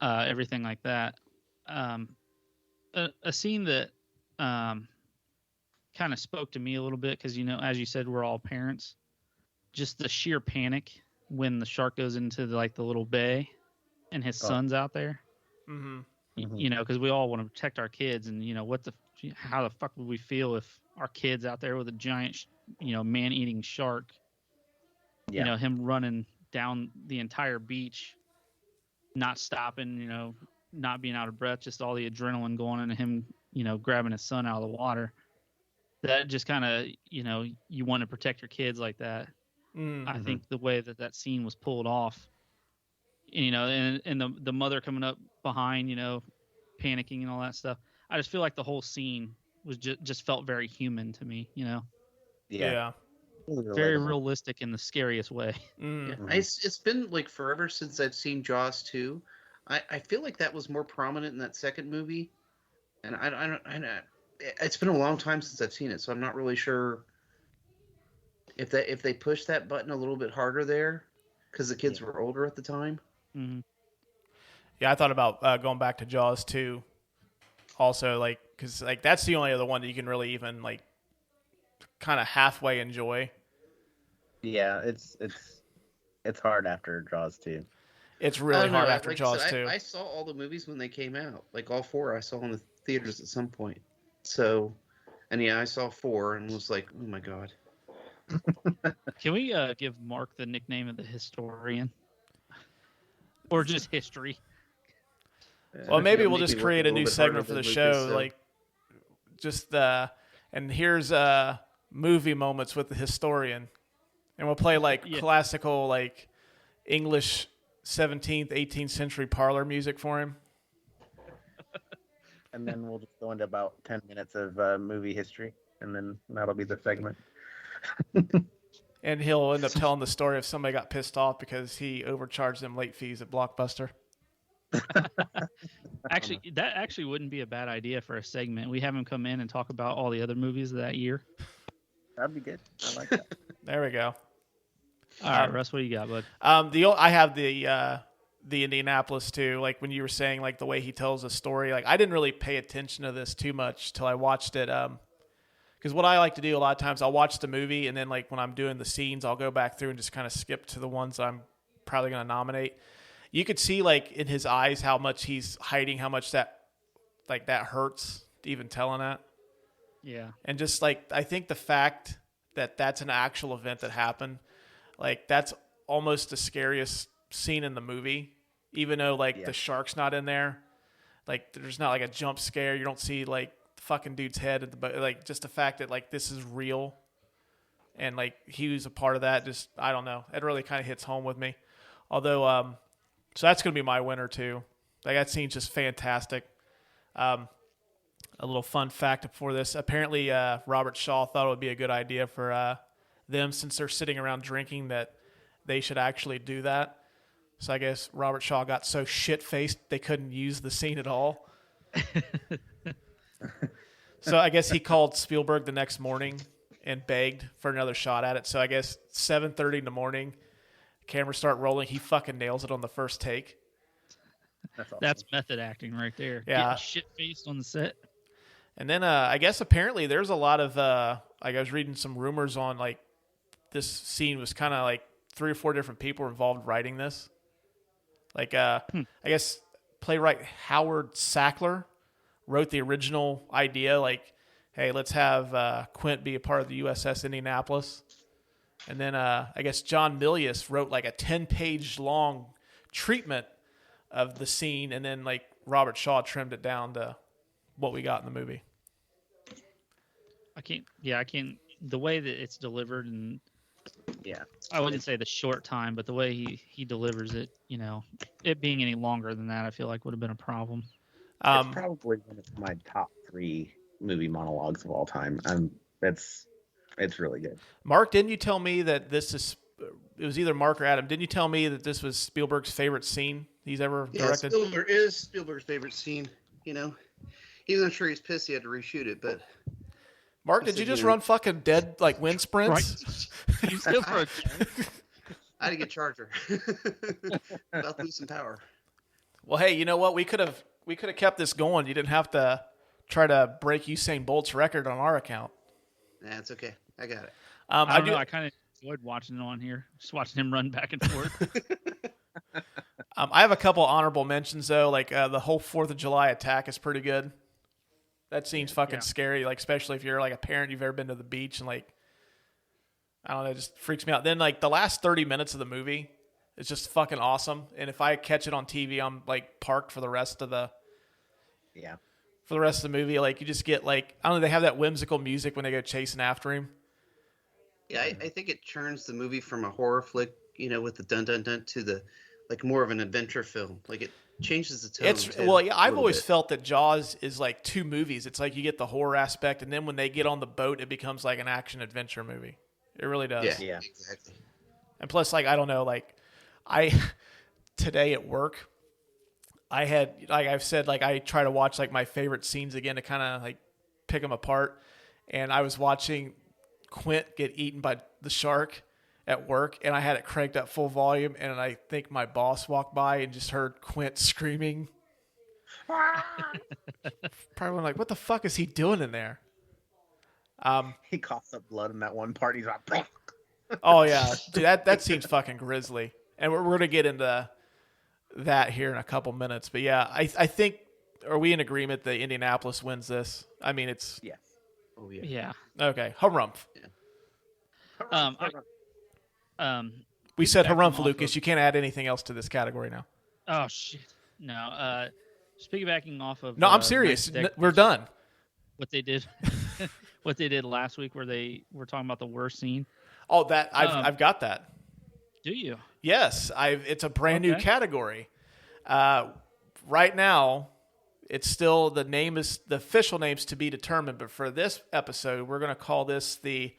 everything like that. A scene that kind of spoke to me a little bit, because, as you said, we're all parents. Just the sheer panic when the shark goes into the little bay and his son's out there. Mm-hmm. Because we all want to protect our kids, and how the fuck would we feel if our kid's out there with a giant, man-eating shark? Yeah. Him running down the entire beach, not stopping, not being out of breath, just all the adrenaline going into him, grabbing his son out of the water. That just kind of, you want to protect your kids like that. Mm-hmm. I think the way that scene was pulled off, and the mother coming up behind, panicking and all that stuff. I just feel like the whole scene was just felt very human to me, Yeah. Very realistic in the scariest way. Yeah. It's been like forever since I've seen Jaws 2. I feel like that was more prominent in that second movie, and I don't. It's been a long time since I've seen it, so I'm not really sure if they pushed that button a little bit harder there, because the kids were older at the time. Mm-hmm. Yeah, I thought about going back to Jaws 2 also, because that's the only other one that you can really even kind of halfway enjoy. Yeah, it's hard after Jaws 2. It's really hard after Jaws 2. I saw all the movies when they came out, all 4 I saw in the theaters at some point. So, and I saw 4 and was like, oh my God. Can we give Mark the nickname of the historian? Or just history? Well, maybe we'll just create a new segment for the show, and here's movie moments with the historian, and we'll play classical English 17th, 18th century parlor music for him. And then we'll just go into about 10 minutes of movie history, and then that'll be the segment. And he'll end up telling the story of somebody got pissed off because he overcharged them late fees at Blockbuster. Actually, that actually wouldn't be a bad idea for a segment. We have him come in and talk about all the other movies of that year. That'd be good. I like that. There we go. All right, Russ, what do you got, bud? I have the Indianapolis too. Like when you were saying, like the way he tells a story. Like I didn't really pay attention to this too much till I watched it. Because what I like to do a lot of times, I'll watch the movie and then like when I'm doing the scenes, I'll go back through and just kind of skip to the ones I'm probably going to nominate. You could see like in his eyes how much he's hiding, how much that hurts even telling that. Yeah. And just like I think the fact that that's an actual event that happened, like that's almost the scariest scene in the movie, even though like the shark's not in there. Like there's not like a jump scare. You don't see like the fucking dude's head at the boat. Like just the fact that like this is real and like he was a part of that. Just, I don't know. It really kind of hits home with me. Although, so that's going to be my winner too. Like that scene's just fantastic. A little fun fact before this. Apparently, Robert Shaw thought it would be a good idea for them, since they're sitting around drinking, that they should actually do that. So I guess Robert Shaw got so shit-faced they couldn't use the scene at all. So I guess he called Spielberg the next morning and begged for another shot at it. So I guess 7:30 in the morning, cameras start rolling. He fucking nails it on the first take. That's awesome. That's method acting right there. Yeah. Getting shit-faced on the set. And then I guess apparently there's a lot of like I was reading some rumors on like this scene was kind of like 3 or 4 different people were involved writing this. Like I guess playwright Howard Sackler wrote the original idea. Like, hey, let's have Quint be a part of the USS Indianapolis. And then I guess John Milius wrote like a 10-page long treatment of the scene, and then like Robert Shaw trimmed it down to what we got in the movie. I can't. The way that it's delivered, and Yeah. I wouldn't say the short time, but the way he delivers it, you know, it being any longer than that, I feel like would have been a problem. It's probably one of my top 3 movie monologues of all time. It's really good. Mark, didn't you tell me that it was either Mark or Adam, didn't you tell me that this was Spielberg's favorite scene he's ever directed? Yeah, it is Spielberg's favorite scene, you know. Even though I'm sure he's pissed he had to reshoot it, but... Mark, did you just run fucking dead, like, wind sprints? Right. You still for I had to get Charger. About to lose some power. Well, hey, you know what? We could have kept this going. You didn't have to try to break Usain Bolt's record on our account. Nah, it's okay. I got it. I don't know. I kind of enjoyed watching it on here. Just watching him run back and forth. I have a couple honorable mentions, though. Like, the whole 4th of July attack is pretty good. That scene's fucking scary, like, especially if you're, like, a parent, you've ever been to the beach, and, like, I don't know, it just freaks me out. Then, like, the last 30 minutes of the movie is just fucking awesome. And if I catch it on TV, I'm, like, parked for the rest of the... Yeah. For the rest of the movie, like, you just get, like... I don't know, they have that whimsical music when they go chasing after him. Yeah, I think it turns the movie from a horror flick, you know, with the dun-dun-dun to the... like, more of an adventure film. Like, it changes the tone. Well, yeah, I've always felt that Jaws is like 2 movies. It's like you get the horror aspect, and then when they get on the boat, it becomes like an action-adventure movie. It really does. Yeah, exactly. And plus, like, I don't know, like, today at work, I had, like I've said, like, I try to watch, like, my favorite scenes again to kind of, like, pick them apart. And I was watching Quint get eaten by the shark at work, and I had it cranked up full volume, and I think my boss walked by and just heard Quint screaming. Probably like, what the fuck is he doing in there? He coughs up blood in that one part. He's like, oh yeah, dude, that seems fucking grisly, and we're gonna get into that here in a couple minutes. But yeah, I think, are we in agreement that Indianapolis wins this? I mean, it's yes. Oh yeah. Yeah. Okay, harumph. Yeah. We said harumph, Lucas. You can't add anything else to this category now. Oh shit. No. Just piggybacking off of. No, I'm serious. We're done. What they did, what they did last week, where they were talking about the worst scene. Oh, that I've got that. Do you? Yes, it's a brand new category. Right now, it's still the official name's to be determined. But for this episode, we're going to call this the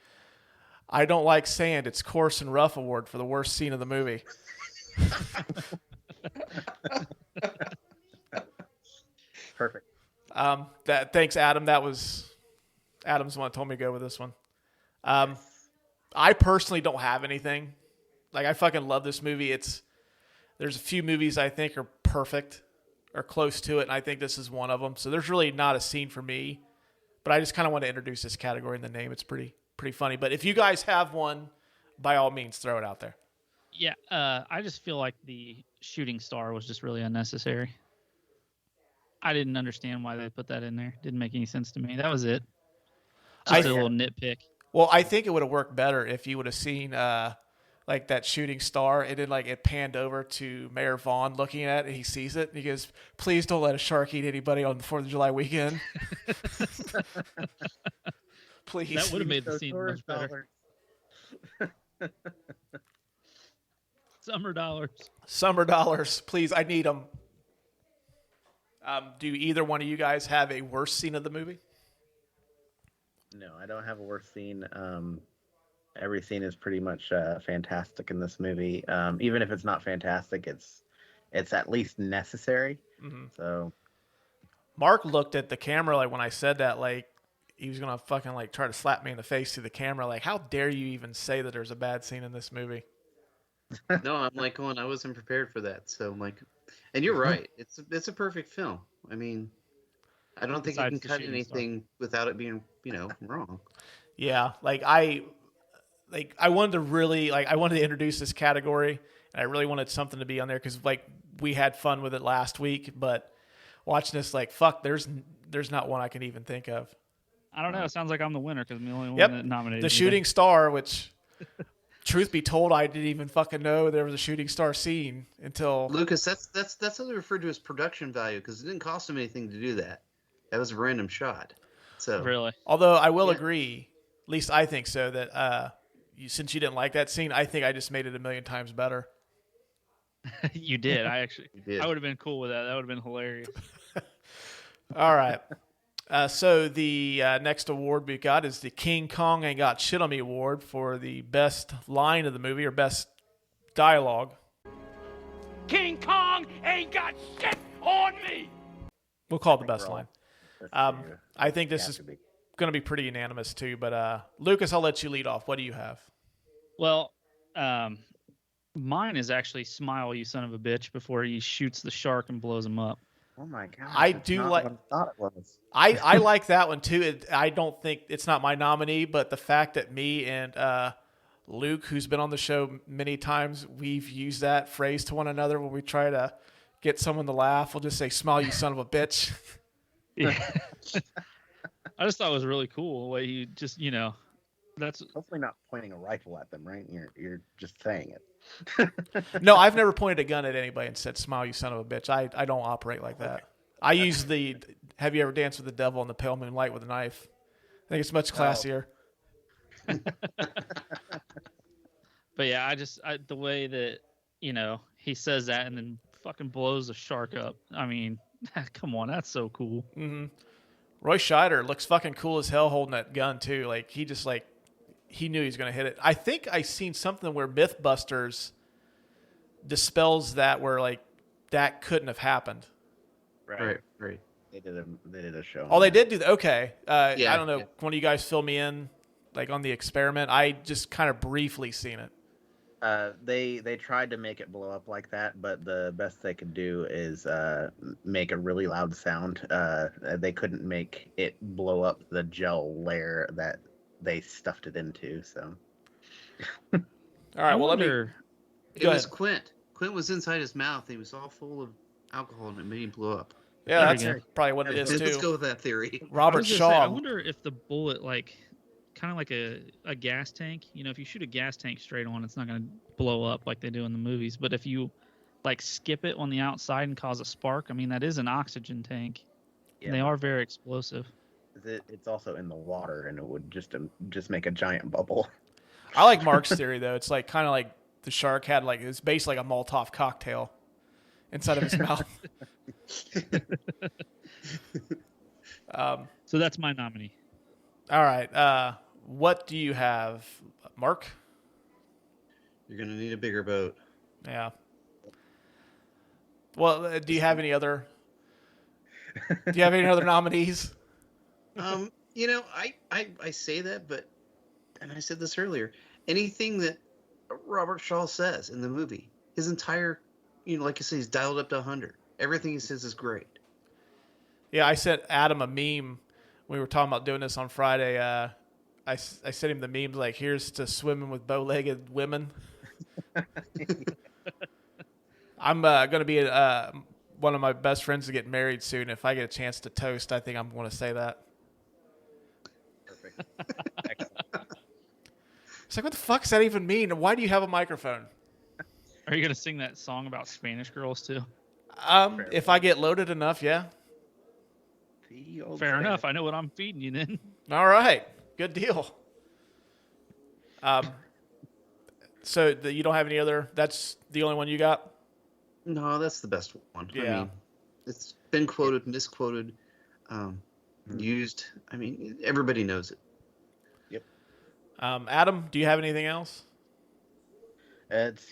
I Don't Like Sand, It's Coarse and Rough Award for the worst scene of the movie. Perfect. Thanks, Adam. That was Adam's the one that told me to go with this one. I personally don't have anything. Like, I fucking love this movie. There's a few movies I think are perfect or close to it, and I think this is one of them. So there's really not a scene for me, but I just kind of want to introduce this category in the name. It's pretty funny. But if you guys have one, by all means, throw it out there. Yeah, I just feel like the shooting star was just really unnecessary. I didn't understand why they put that in there. Didn't make any sense to me. That was it. Just a little nitpick. Well, I think it would have worked better if you would have seen like that shooting star, and then like it panned over to Mayor Vaughn looking at it, and he sees it, and he goes, "Please don't let a shark eat anybody on the 4th of July weekend." Please. That would have made the scene much better. Summer dollars. Please, I need them. Do either one of you guys have a worse scene of the movie? No, I don't have a worse scene. Every scene is pretty much fantastic in this movie. Even if it's not fantastic, it's at least necessary. Mm-hmm. So, Mark looked at the camera like when I said that, like he was gonna fucking like try to slap me in the face through the camera. Like, how dare you even say that there's a bad scene in this movie? No, I'm like going, I wasn't prepared for that. So I'm like, and you're right. It's a perfect film. I mean, I don't think you can cut anything without it being, wrong. Yeah, I wanted to introduce this category, and I really wanted something to be on there because like we had fun with it last week, but watching this, like, fuck, there's not one I can even think of. I don't know. It sounds like I'm the winner because I'm the only one that nominated. The shooting star, which, truth be told, I didn't even fucking know there was a shooting star scene until Lucas. That's how they referred to as production value because it didn't cost them anything to do that. That was a random shot. So really, although I will agree, at least I think so, that since you didn't like that scene, I think I just made it a million times better. You did. I would have been cool with that. That would have been hilarious. All right. So the next award we got is the King Kong Ain't Got Shit on Me award for the best line of the movie or best dialogue. King Kong ain't got shit on me. We'll call it the best line. I think this is going to be pretty unanimous too. But Lucas, I'll let you lead off. What do you have? Well, mine is actually "Smile, you son of a bitch" before he shoots the shark and blows him up. Oh my god! I do like. What I thought it was. I like that one too. I don't think it's not my nominee, but the fact that me and Luke, who's been on the show many times, we've used that phrase to one another when we try to get someone to laugh. We'll just say, "Smile, you son of a bitch." Yeah. I just thought it was really cool the way he just, that's hopefully not pointing a rifle at them, right? You're just saying it. No, I've never pointed a gun at anybody and said, "Smile, you son of a bitch." I don't operate like that. Okay. I use the "Have you ever danced with the devil in the pale moonlight with a knife?" I think it's much classier. But yeah, the way that, he says that and then fucking blows the shark up. I mean, come on, that's so cool. Mm-hmm. Roy Scheider looks fucking cool as hell holding that gun too. Like he just he knew he was going to hit it. I think I seen something where Mythbusters dispels that, where like that couldn't have happened. Right. They did a show. Oh, they did do that. Okay. Yeah, I don't know. One of you guys fill me in, like on the experiment. I just kind of briefly seen it. They tried to make it blow up like that, but the best they could do is make a really loud sound. They couldn't make it blow up the gel layer that they stuffed it into. So, all right. Well, it was Quint. Quint was inside his mouth. He was all full of alcohol, and it made him blow up. Yeah, that's probably what it is too. Let's go with that theory. Robert Shaw. I wonder if the bullet, kind of like a gas tank. If you shoot a gas tank straight on, it's not going to blow up like they do in the movies. But if you skip it on the outside and cause a spark, I mean, that is an oxygen tank. Yeah. And they are very explosive. It's also in the water, and it would just make a giant bubble. I like Mark's theory though. It's kind of like the shark had it's basically like a Molotov cocktail inside of his mouth. So that's my nominee. All right. What do you have, Mark? You're going to need a bigger boat. Yeah. Well, do you have any other nominees? I say that, but and I said this earlier, anything that Robert Shaw says in the movie, his entire, like I said, he's dialed up to 100. Everything he says is great. Yeah, I sent Adam a meme. We were talking about doing this on Friday. I sent him the memes like, here's to swimming with bow-legged women. I'm going to be one of my best friends to get married soon. If I get a chance to toast, I think I'm going to say that. Perfect. Excellent. It's like, what the fuck does that even mean? Why do you have a microphone? Are you going to sing that song about Spanish girls too? If I get loaded enough, yeah. Fair enough. I know what I'm feeding you then. All right. Good deal. So you don't have any other? That's the only one you got? No, that's the best one. Yeah. I mean, it's been quoted, misquoted, used. I mean, everybody knows it. Yep. Adam, do you have anything else?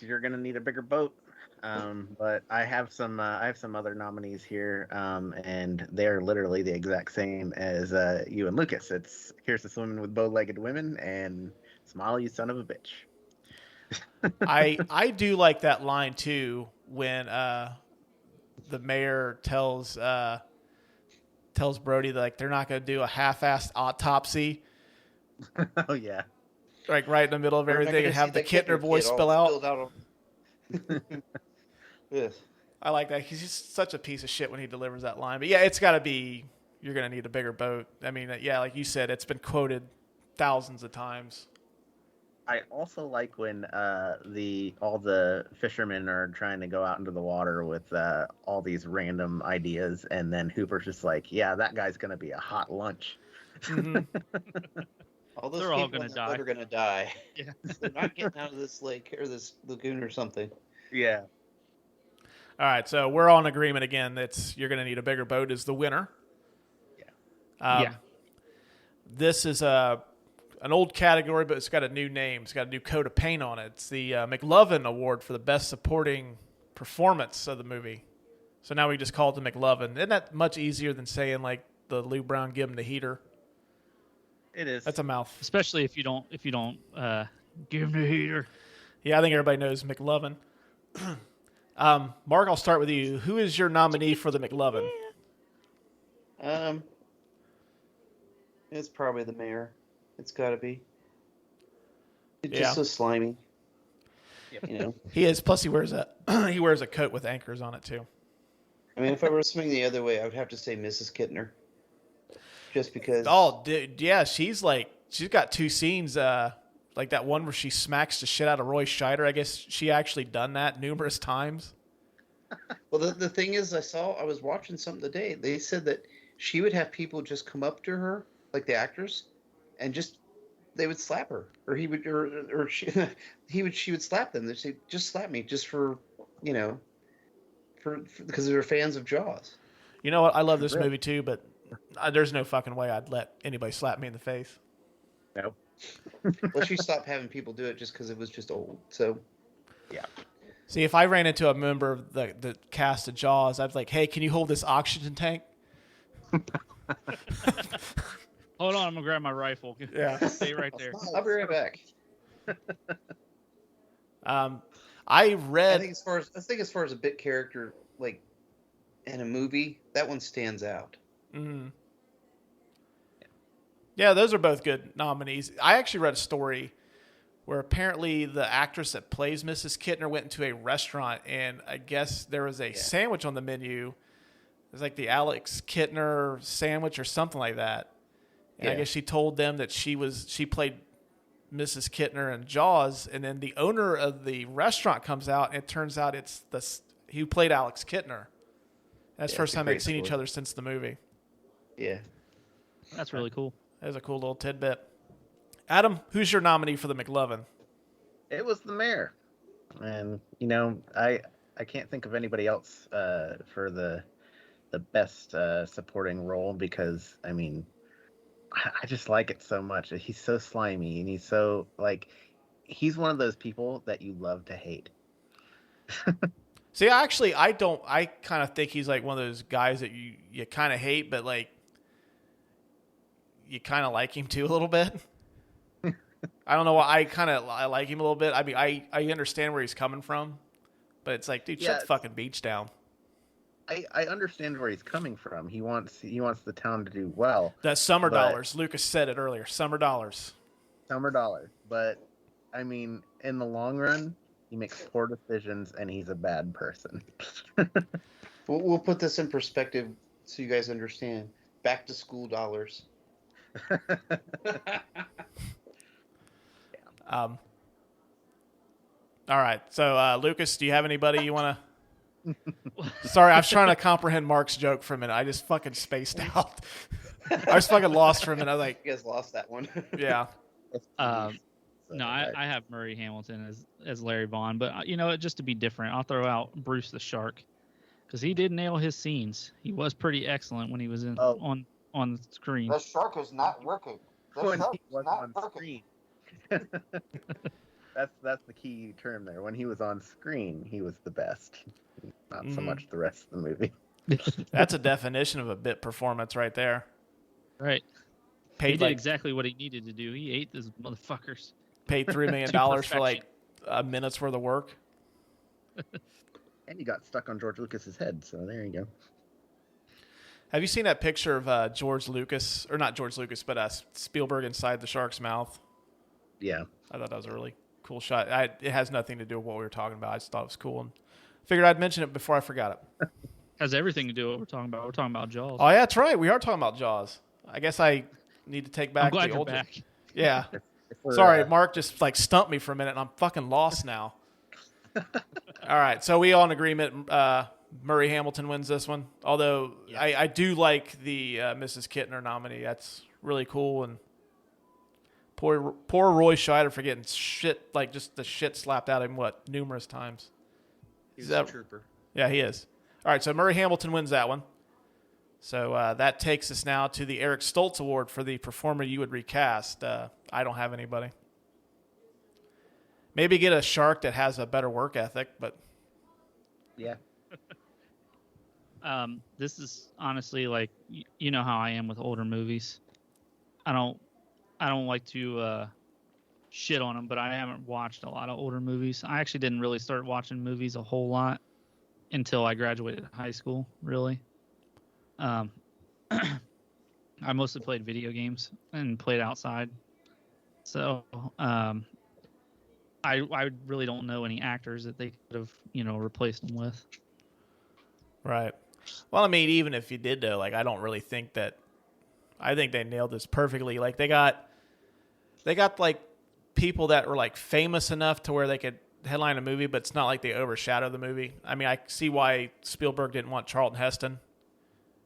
You're gonna need a bigger boat. But I have some other nominees here, and they're literally the exact same as you and Lucas. It's Here's to Swimming with Bow-Legged Women and Smile, You Son of a Bitch. I do like that line too when the mayor tells Brody that, like, they're not going to do a half-assed autopsy. Oh yeah, Like right in the middle of everything and have the Kittner boys spill out. Yes. I like that. He's just such a piece of shit when he delivers that line. But yeah, it's got to be, you're going to need a bigger boat. I mean, yeah, like you said, it's been quoted thousands of times. I also like when all the fishermen are trying to go out into the water with all these random ideas, and then Hooper's just like, "Yeah, that guy's gonna be a hot lunch." Mm-hmm. All those They're people all gonna in the die. boat are gonna die. Yeah. They're not getting out of this lake or this lagoon or something. Yeah. All right, so we're all in agreement again. That's you're going to need a bigger boat is the winner. Yeah. Yeah. This is an old category, but it's got a new name. It's got a new coat of paint on it. It's the McLovin Award for the best supporting performance of the movie. So now we just call it the McLovin. Isn't that much easier than saying like the Lou Brown give him the heater? It is. That's a mouth. Especially if you don't give him the heater. Yeah, I think everybody knows McLovin. Mark, I'll start with you. Who is your nominee for the McLovin? It's probably the mayor. It's got to be. It's Yeah. just so slimy. Yep. He is. Plus, he wears a coat with anchors on it too. I mean, if I were swimming the other way, I would have to say Mrs. Kittner. Just because. Oh, dude, yeah, she's got two scenes. Like that one where she smacks the shit out of Roy Scheider. I guess she actually done that numerous times. Well, the thing is, I was watching something today. They said that she would have people just come up to her, like the actors, and they would slap her, or he would, or she would slap them. They'd say, "Just slap me, just for because they're fans of Jaws." You know what? I love this movie too, but there's no fucking way I'd let anybody slap me in the face. No. Unless you stop having people do it just because it was just old. So, Yeah. See, if I ran into a member of the cast of Jaws, I'd be like, "Hey, can you hold this oxygen tank?" Hold on, I'm gonna grab my rifle. Yeah. Stay right there. I'll be right back. I read. I think as far as a bit character, like in a movie, that one stands out. Mm-hmm. Yeah, those are both good nominees. I actually read a story where apparently the actress that plays Mrs. Kittner went into a restaurant, and I guess there was a sandwich on the menu. It was like the Alex Kittner sandwich or something like that. And I guess she told them that she played Mrs. Kittner in Jaws, and then the owner of the restaurant comes out, and it turns out it's he played Alex Kittner. That's the first time they'd seen each other since the movie. Yeah. That's really cool. That was a cool little tidbit. Adam, who's your nominee for the McLovin? It was the mayor, and I can't think of anybody else for the best supporting role because I mean I just like it so much. He's so slimy and he's so he's one of those people that you love to hate. See, actually, I don't. I kind of think he's like one of those guys that you kind of hate, but like you kind of like him too a little bit. I don't know why. I like him a little bit. I mean, I understand where he's coming from, but it's like, dude, shut the fucking beach down. I understand where he's coming from. He wants the town to do well. That's summer dollars. Lucas said it earlier. Summer dollars. Summer dollars. But I mean, in the long run, he makes poor decisions and he's a bad person. We'll put this in perspective so you guys understand. Back to school dollars. All right. So, Lucas, do you have anybody you want to? Sorry, I was trying to comprehend Mark's joke for a minute. I just fucking spaced out. I was fucking lost for a minute. I was like, you guys lost that one. Yeah. No, I have Murray Hamilton as Larry Vaughn, but just to be different, I'll throw out Bruce the Shark because he did nail his scenes. He was pretty excellent when he was on the screen. The shark is not working. When he was on screen. That's the key term there. When he was on screen, he was the best. Not so much the rest of the movie. That's a definition of a bit performance right there. Right. He did exactly what he needed to do. He ate those motherfuckers. Paid $3 million for like a minute's worth of work. And he got stuck on George Lucas's head, so there you go. Have you seen that picture of George Lucas, or not George Lucas, but Spielberg inside the shark's mouth? Yeah. I thought that was a really cool shot. It has nothing to do with what we were talking about. I just thought it was cool and figured I'd mention it before I forgot it. Has everything to do with what we're talking about. We're talking about Jaws. Oh, yeah, that's right. We are talking about Jaws. I guess I need to take back I'm glad the you're old. back. Yeah. Sorry, Mark just like stumped me for a minute, and I'm fucking lost now. All right, so we all in agreement. Murray Hamilton wins this one. Although I do like the Mrs. Kittner nominee. That's really cool. And poor Roy Scheider for getting shit, like just the shit slapped out of him numerous times. He's a trooper. Yeah, he is. All right, so Murray Hamilton wins that one. So that takes us now to the Eric Stoltz Award for the performer you would recast. I don't have anybody. Maybe get a shark that has a better work ethic, but yeah. This is honestly like you know how I am with older movies. I don't like to shit on them, but I haven't watched a lot of older movies. I actually didn't really start watching movies a whole lot until I graduated high school, really. I mostly played video games and played outside. So I really don't know any actors that they could have, replaced them with. Right. Well, I mean, even if you did though, like I don't really think that. I think they nailed this perfectly. Like they got like people that were like famous enough to where they could headline a movie, but it's not like they overshadow the movie. I mean, I see why Spielberg didn't want Charlton Heston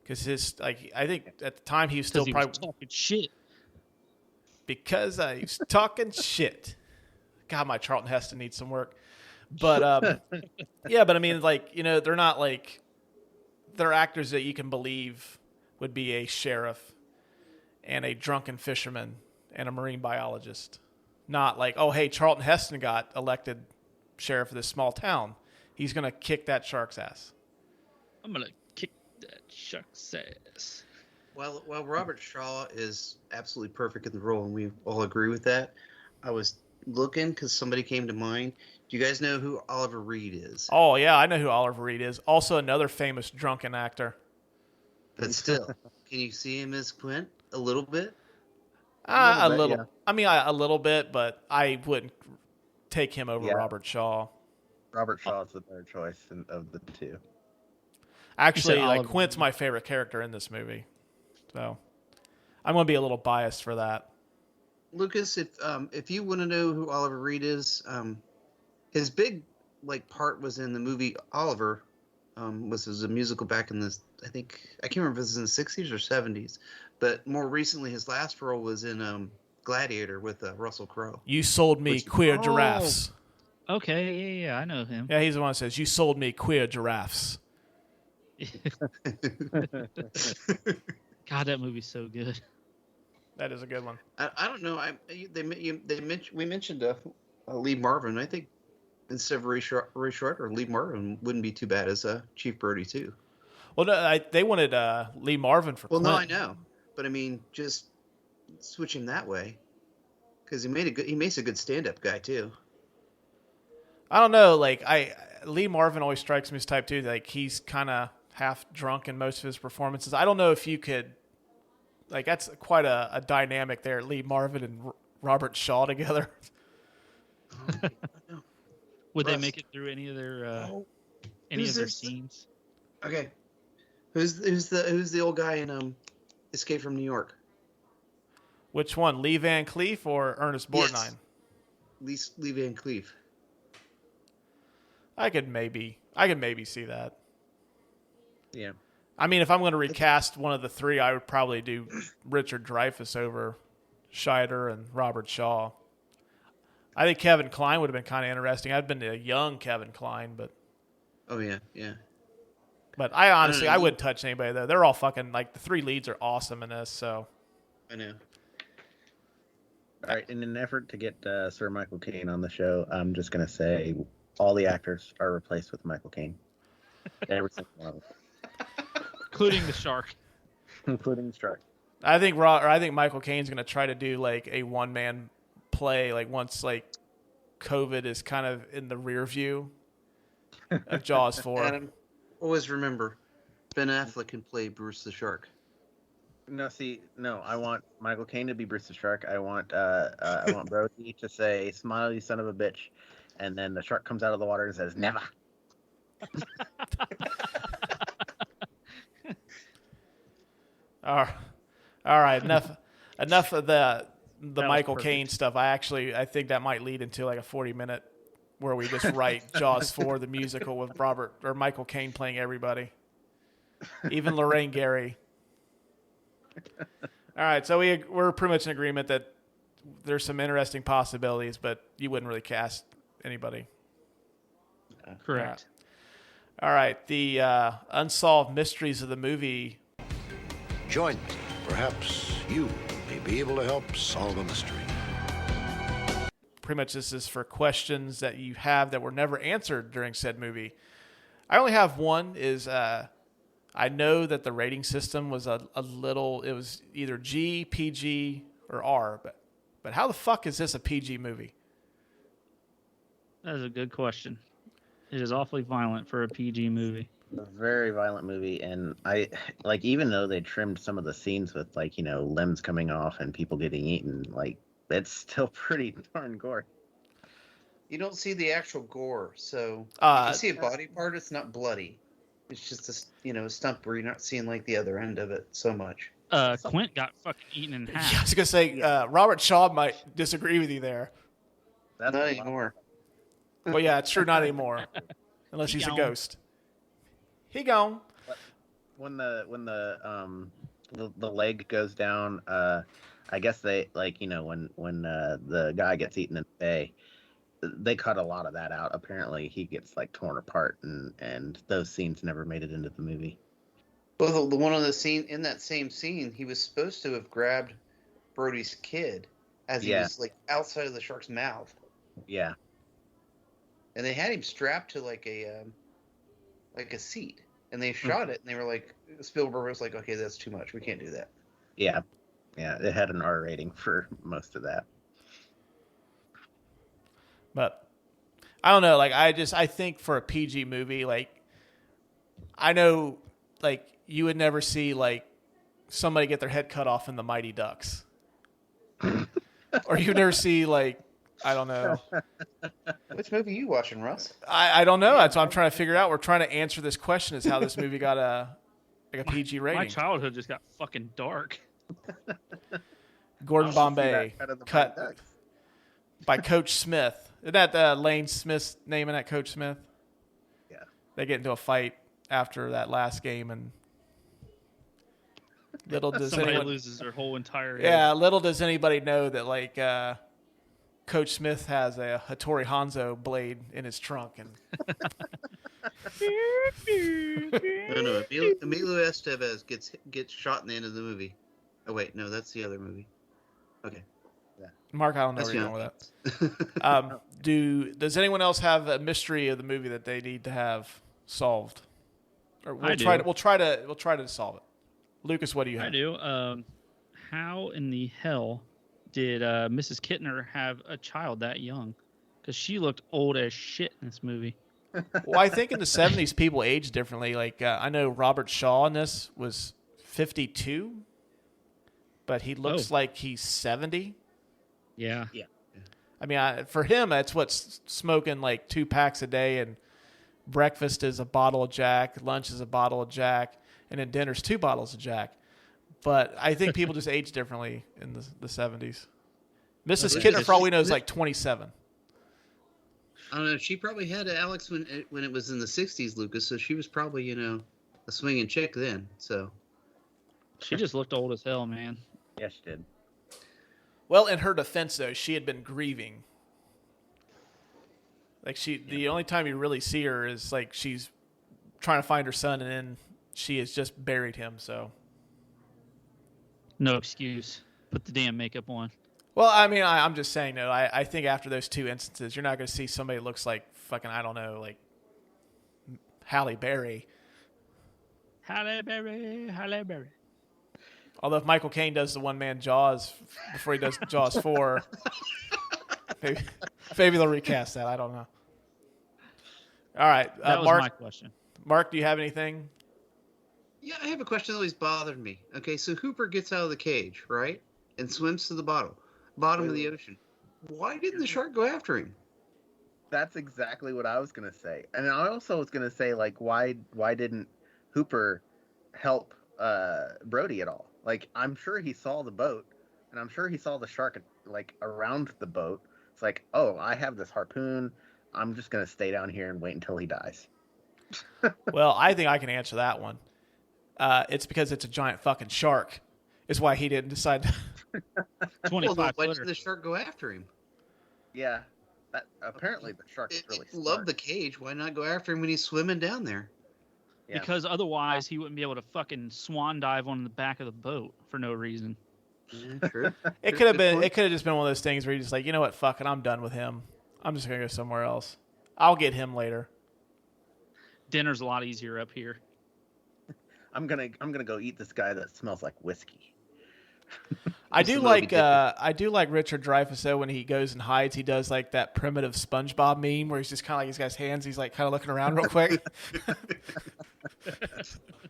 because I think at the time he was still probably talking shit. Because he was talking shit. God, my Charlton Heston needs some work. But yeah, but I mean, like they're not like they're actors that you can believe would be a sheriff and a drunken fisherman and a marine biologist. Not like, oh, hey, Charlton Heston got elected sheriff of this small town. He's going to kick that shark's ass. I'm going to kick that shark's ass. Well, Robert Shaw is absolutely perfect in the role, and we all agree with that. I was looking because somebody came to mind. Do you guys know who Oliver Reed is? Oh, yeah, I know who Oliver Reed is. Also another famous drunken actor. But still, can you see him as Quint a little bit? A little. Yeah. I mean, a little bit, but I wouldn't take him over Robert Shaw. Robert Shaw is the better choice of the two. Actually, like Quint's my favorite character in this movie, so I'm going to be a little biased for that. Lucas, if you want to know who Oliver Reed is, his big part was in the movie Oliver. Was a musical back in the I can't remember if it was in the 60s or 70s, but more recently his last role was in Gladiator with Russell Crowe. You sold me queer giraffes. Okay, yeah, I know him. Yeah, he's the one that says, you sold me queer giraffes. God, that movie's so good. That is a good one. I don't know. We mentioned Lee Marvin. I think instead of Ray Schreiber, Lee Marvin wouldn't be too bad as Chief Brody too. Well, no, they wanted Lee Marvin for Quint. No, I know, but I mean, just switch him that way, Because he makes a good stand-up guy too. I don't know. Like Lee Marvin always strikes me as type too. Like he's kind of half drunk in most of his performances. I don't know if you could. Like that's quite a dynamic there. Lee Marvin and Robert Shaw together. Would they make it through any of their scenes? Okay, who's the old guy in Escape from New York? Which one, Lee Van Cleef or Ernest Borgnine? Yes. Lee Van Cleef. I could maybe see that. Yeah. I mean, if I'm going to recast one of the three, I would probably do Richard Dreyfuss over Scheider and Robert Shaw. I think Kevin Kline would have been kind of interesting. I've been a young Kevin Kline, but. Oh yeah. But I honestly, I wouldn't touch anybody though. They're all fucking like the three leads are awesome in this. So. I know. All right. In an effort to get Sir Michael Caine on the show, I'm just gonna say all the actors are replaced with Michael Caine. Every single one of them, including the shark. Including the shark. I think Michael Caine's gonna try to do like a one-man play, like once like COVID is kind of in the rear view of Jaws 4. Adam, always remember, Ben Affleck can play Bruce the Shark. No, I want Michael Caine to be Bruce the Shark. I want Brody to say, "Smile, you son of a bitch," and then the shark comes out of the water and says, "Never." All right. Enough of the Michael Caine stuff. I think that might lead into like a 40-minute where we just write Jaws 4 the musical with Michael Caine playing everybody, even Lorraine Gary. All right, so we're pretty much in agreement that there's some interesting possibilities, but you wouldn't really cast anybody. Correct. All right, the unsolved mysteries of the movie. Join me. Perhaps you may be able to help solve a mystery. Pretty much this is for questions that you have that were never answered during said movie. I only have one is I know that the rating system was it was either G, PG, or R, but how the fuck is this a PG movie? That is a good question. It is awfully violent for a PG movie. A very violent movie, and I like, even though they trimmed some of the scenes with like, limbs coming off and people getting eaten, like it's still pretty darn gory. You don't see the actual gore, so if you see a body part, it's not bloody. It's just a stump where you're not seeing like the other end of it so much. Quint got fucking eaten in half. Yeah, I was gonna say Robert Shaw might disagree with you there. Not anymore. Well, yeah, it's true, not anymore, unless he's a ghost. He gone. When the leg goes down, I guess they when the guy gets eaten in the bay, they cut a lot of that out. Apparently, he gets like torn apart, and those scenes never made it into the movie. Well, the one on the scene in that same scene, he was supposed to have grabbed Brody's kid as he was like outside of the shark's mouth. Yeah. And they had him strapped to like a seat, and they shot it, and they were like, Spielberg was like, okay, that's too much. We can't do that. Yeah. It had an R rating for most of that. But I don't know. Like I think for a PG movie, like I know, like you would never see like somebody get their head cut off in the Mighty Ducks, or you'd never see like. I don't know. Which movie are you watching, Russ? I don't know. That's what I'm trying to figure out. We're trying to answer this question: is how this movie got a PG rating? My childhood just got fucking dark. Gordon Bombay cut by Coach Smith. Isn't that Lane Smith's name in that Coach Smith? Yeah. They get into a fight after that last game, and little does somebody anyone loses their whole entire. Yeah, little does anybody know that like. Coach Smith has a Hattori Hanzo blade in his trunk, and no. Emilio Estevez gets shot in the end of the movie. Oh wait, no, that's the other movie. Okay, yeah. Mark, I don't know where you're going with that. Does anyone else have a mystery of the movie that they need to have solved? Or we'll try to solve it. Lucas, what do you have? I do. How in the hell did Mrs. Kittner have a child that young? Because she looked old as shit in this movie. Well, I think in the 70s, people aged differently. Like, I know Robert Shaw in this was 52, but he looks like he's 70. Yeah. I mean, for him, that's what's smoking like 2 packs a day, and breakfast is a bottle of Jack, lunch is a bottle of Jack, and then dinner's 2 bottles of Jack. But I think people just age differently in the 70s. Mrs. Kittner, for all we know, is like 27. I don't know. She probably had Alex when it was in the 60s, Lucas, so she was probably, a swinging chick then. So she just looked old as hell, man. Yeah, she did. Well, in her defense, though, she had been grieving. Like, the only time you really see her is, like, she's trying to find her son, and then she has just buried him, so. No excuse. Put the damn makeup on. Well, I mean, I'm just saying, though, I think after those 2 instances, you're not going to see somebody that looks like fucking, I don't know, like Halle Berry. Halle Berry. Although if Michael Caine does the one-man Jaws before he does Jaws 4, maybe they'll recast that. I don't know. All right. That was Mark, my question. Mark, do you have anything? Yeah, I have a question that always bothered me. Okay, so Hooper gets out of the cage, right? And swims to the bottom of the ocean. Why didn't the shark go after him? That's exactly what I was going to say. And I also was going to say, like, why didn't Hooper help Brody at all? Like, I'm sure he saw the boat, and I'm sure he saw the shark, like, around the boat. It's like, oh, I have this harpoon. I'm just going to stay down here and wait until he dies. Well, I think I can answer that one. It's because it's a giant fucking shark. Is why he didn't decide to... 25 why footer. didn't the shark go after him? Yeah. Apparently the shark is really smart. Love the cage. Why not go after him when he's swimming down there? Yeah. Because otherwise he wouldn't be able to fucking swan dive on the back of the boat for no reason. Yeah, true. It could have been. It could have just been one of those things where you're just like, you know what, fuck it, I'm done with him. I'm just gonna go somewhere else. I'll get him later. Dinner's a lot easier up here. I'm gonna go eat this guy that smells like whiskey. I do like Richard Dreyfuss though when he goes and hides. He does like that primitive SpongeBob meme where he's just kind of like he's got his hands. He's like kind of looking around real quick.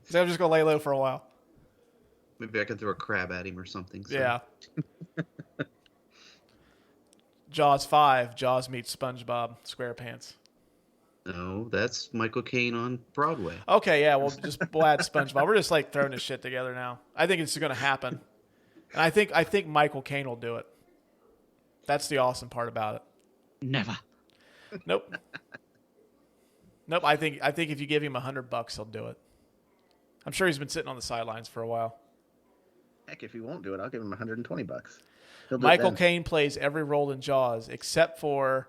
So I'm just gonna lay low for a while. Maybe I can throw a crab at him or something. So. Yeah. Jaws 5. Jaws meets SpongeBob SquarePants. No, that's Michael Caine on Broadway. Okay, yeah, we'll add SpongeBob. We're just like throwing this shit together now. I think it's going to happen, and I think Michael Caine will do it. That's the awesome part about it. Never. Nope. I think if you give him $100, he'll do it. I'm sure he's been sitting on the sidelines for a while. Heck, if he won't do it, I'll give him $120. Michael Caine plays every role in Jaws except for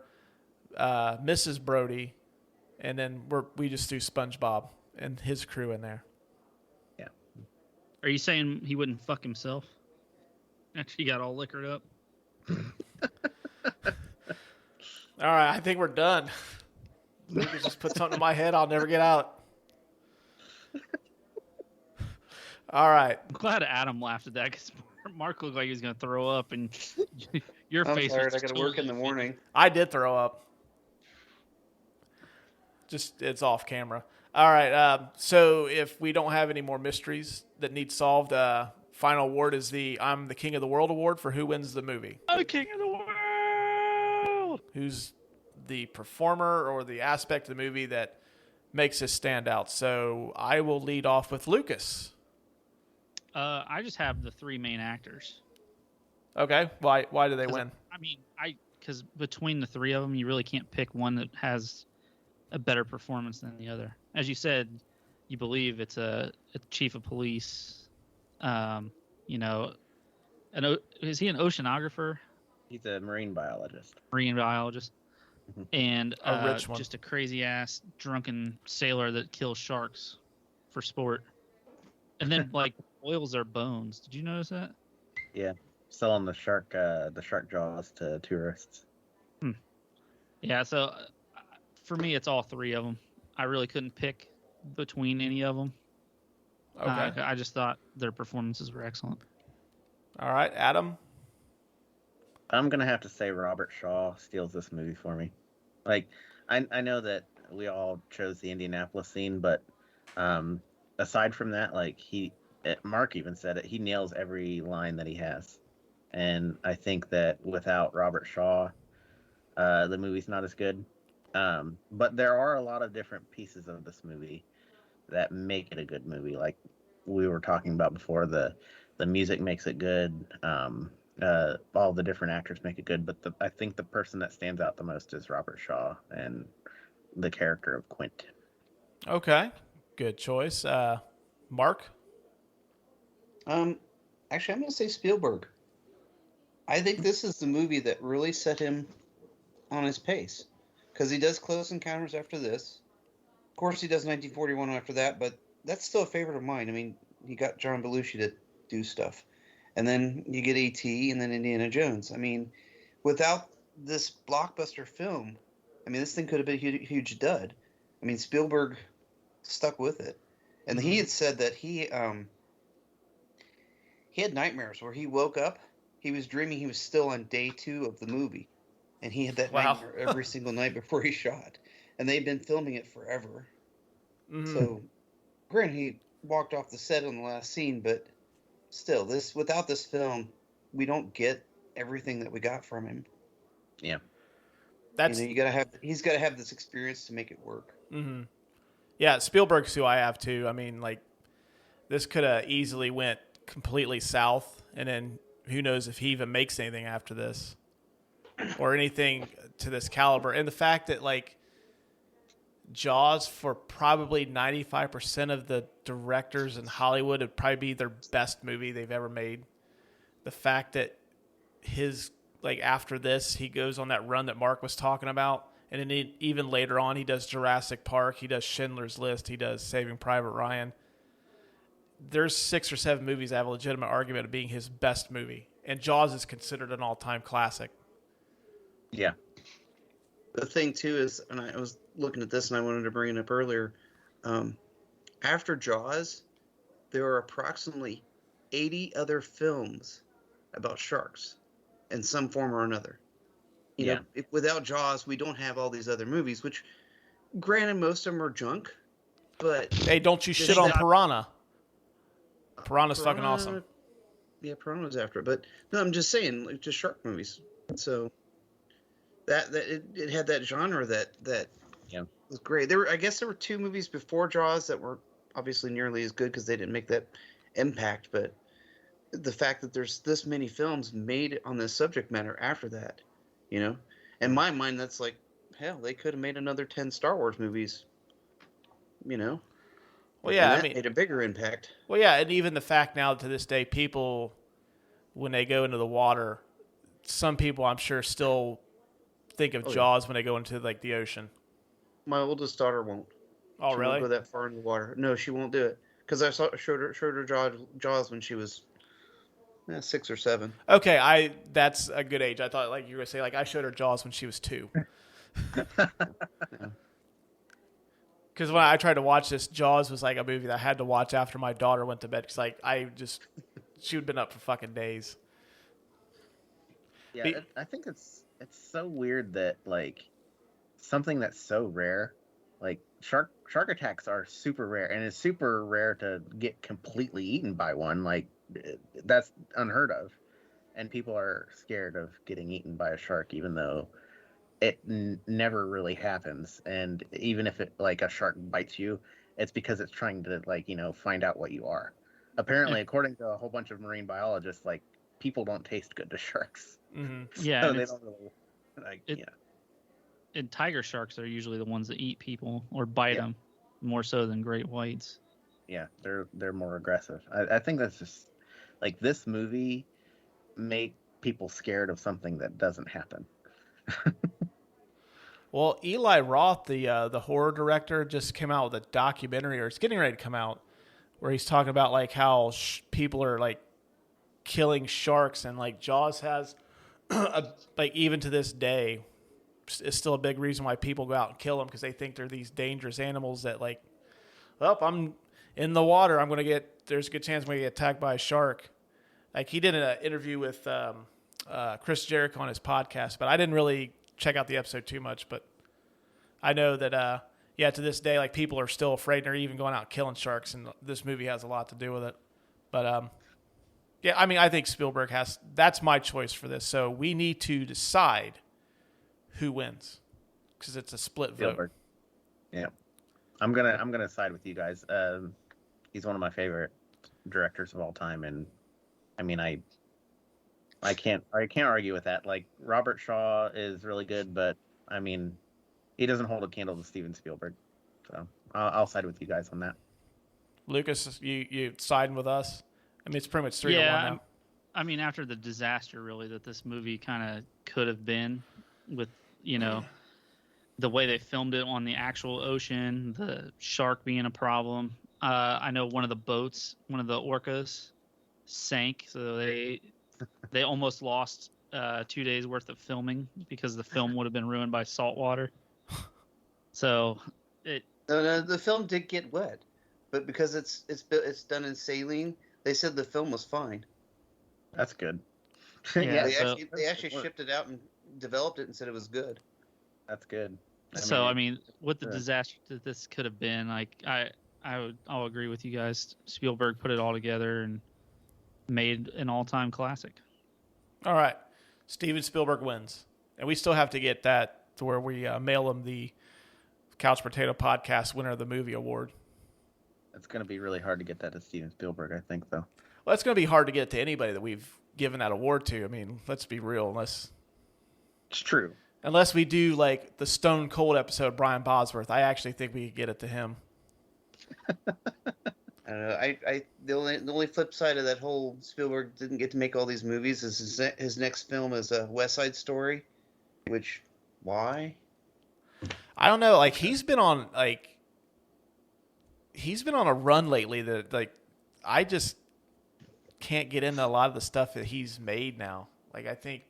Mrs. Brody. And then we just threw SpongeBob and his crew in there. Yeah. Are you saying he wouldn't fuck himself after he got all liquored up? All right, I think we're done. Lucas just put something in my head I'll never get out. All right. I'm glad Adam laughed at that because Mark looked like he was going to throw up, and your face was I got to work in the morning. I did throw up. Just it's off camera. All right. So if we don't have any more mysteries that need solved, final award is the I'm the King of the World award for who wins the movie. I'm the King of the World. Who's the performer or the aspect of the movie that makes us stand out? So I will lead off with Lucas. I just have the 3 main actors. Okay. Why do they win? I mean, because between the 3 of them, you really can't pick one that has a better performance than the other. As you said, you believe it's a chief of police. Is he an oceanographer? He's a marine biologist. And a rich one. Just a crazy ass drunken sailor that kills sharks for sport. And then like oils their bones. Did you notice that? Yeah, selling the shark jaws to tourists. Yeah, so for me, it's all 3 of them. I really couldn't pick between any of them. Okay. I just thought their performances were excellent. All right, Adam. I'm gonna have to say Robert Shaw steals this movie for me. Like, I know that we all chose the Indianapolis scene, but aside from that, like Mark even said it, he nails every line that he has, and I think that without Robert Shaw, the movie's not as good. But there are a lot of different pieces of this movie that make it a good movie. Like we were talking about before, the music makes it good. All the different actors make it good, but I think the person that stands out the most is Robert Shaw and the character of Quint. Okay, good choice. Mark? Actually, I'm going to say Spielberg. I think this is the movie that really set him on his pace, because he does Close Encounters after this. Of course, he does 1941 after that, but that's still a favorite of mine. I mean, you got John Belushi to do stuff. And then you get E.T. and then Indiana Jones. I mean, without this blockbuster film, I mean, this thing could have been a huge dud. I mean, Spielberg stuck with it. And he had said that he had nightmares where he woke up, he was dreaming he was still on day 2 of the movie. And he had that nightmare every single night before he shot. And they've been filming it forever. Mm-hmm. So, granted, he walked off the set on the last scene, but still, without this film, we don't get everything that we got from him. Yeah, that's he's got to have this experience to make it work. Mm-hmm. Yeah, Spielberg's who I have too. I mean, like, this could have easily went completely south, and then who knows if he even makes anything after this or anything to this caliber. And the fact that, like, Jaws, for probably 95% of the directors in Hollywood, would probably be their best movie they've ever made. The fact that after this, he goes on that run that Mark was talking about, and then even later on, he does Jurassic Park, he does Schindler's List, he does Saving Private Ryan. There's 6 or 7 movies that have a legitimate argument of being his best movie, and Jaws is considered an all-time classic. Yeah. The thing, too, is, and I was looking at this and I wanted to bring it up earlier, after Jaws, there are approximately 80 other films about sharks in some form or another. You know, without Jaws, we don't have all these other movies, which, granted, most of them are junk, but... Hey, don't you shit on Piranha. Piranha's fucking awesome. Yeah, Piranha was after it, but no, I'm just saying, like, just shark movies. So... That it had that genre that was great. I guess there were 2 movies before Jaws that were obviously nearly as good because they didn't make that impact. But the fact that there's this many films made on this subject matter after that, you know, in my mind, that's like, hell, they could have made another 10 Star Wars movies, you know. Well, yeah, I mean, made a bigger impact. Well, yeah, and even the fact now to this day, people, when they go into the water, some people I'm sure still think of Jaws when they go into, like, the ocean. My oldest daughter won't. Oh, she really? Won't go that far in the water. No, she won't do it because I showed her Jaws when she was 6 or 7. Okay, that's a good age. I thought, like, you were gonna say, like, I showed her Jaws when she was 2. Because when I tried to watch this, Jaws was like a movie that I had to watch after my daughter went to bed because, like, she would have been up for fucking days. Yeah, I think it's so weird that, like, something that's so rare, like shark attacks are super rare, and it's super rare to get completely eaten by one. Like, that's unheard of, and people are scared of getting eaten by a shark, even though it never really happens. And even if a shark bites you, it's because it's trying to, like, you know, find out what you are. Apparently, according to a whole bunch of marine biologists, like, people don't taste good to sharks. Mm-hmm. So yeah, they don't really, and tiger sharks are usually the ones that eat people or bite them more so than great whites. Yeah, they're more aggressive. I think that's just, like, this movie make people scared of something that doesn't happen. Well, Eli Roth, the horror director, just came out with a documentary, or it's getting ready to come out, where he's talking about, like, how people are, like, killing sharks, and, like, Jaws has, like, even to this day, is still a big reason why people go out and kill them, because they think they're these dangerous animals that, like, well, I'm in the water, there's a good chance I'm going to get attacked by a shark. Like, he did an interview with Chris Jericho on his podcast, but I didn't really check out the episode too much. But I know that, to this day, like people are still afraid and they're even going out killing sharks, and this movie has a lot to do with it. But I think Spielberg that's my choice for this. So we need to decide who wins because it's a split Spielberg. vote. Yeah, I'm gonna side with you guys. He's one of my favorite directors of all time, and I can't argue with that. Like Robert Shaw is really good, but he doesn't hold a candle to Steven Spielberg. So I'll side with you guys on that. Lucas, you siding with us? It's pretty much 3-1 now. After the disaster really that this movie kind of could have been with, the way they filmed it on the actual ocean, the shark being a problem. I know one of the boats, one of the orcas sank. So they almost lost 2 days worth of filming because the film would have been ruined by salt water. So the film did get wet, but because it's done in saline, they said the film was fine. That's good. Yeah, they actually shipped it out and developed it and said it was good. That's good. With the disaster that this could have been, I'll agree with you guys. Spielberg put it all together and made an all-time classic. All right, Steven Spielberg wins, and we still have to get that to where we mail him the Couch Potato Podcast Winner of the Movie Award. It's going to be really hard to get that to Steven Spielberg, I think, though. Well, it's going to be hard to get to anybody that we've given that award to. Let's be real. It's true. Unless we do like the Stone Cold episode, Brian Bosworth, I actually think we could get it to him. I don't know. The only flip side of that whole Spielberg didn't get to make all these movies is his next film is a West Side Story, which why? I don't know. Like he's been on a run lately that I just can't get into a lot of the stuff that he's made now. I think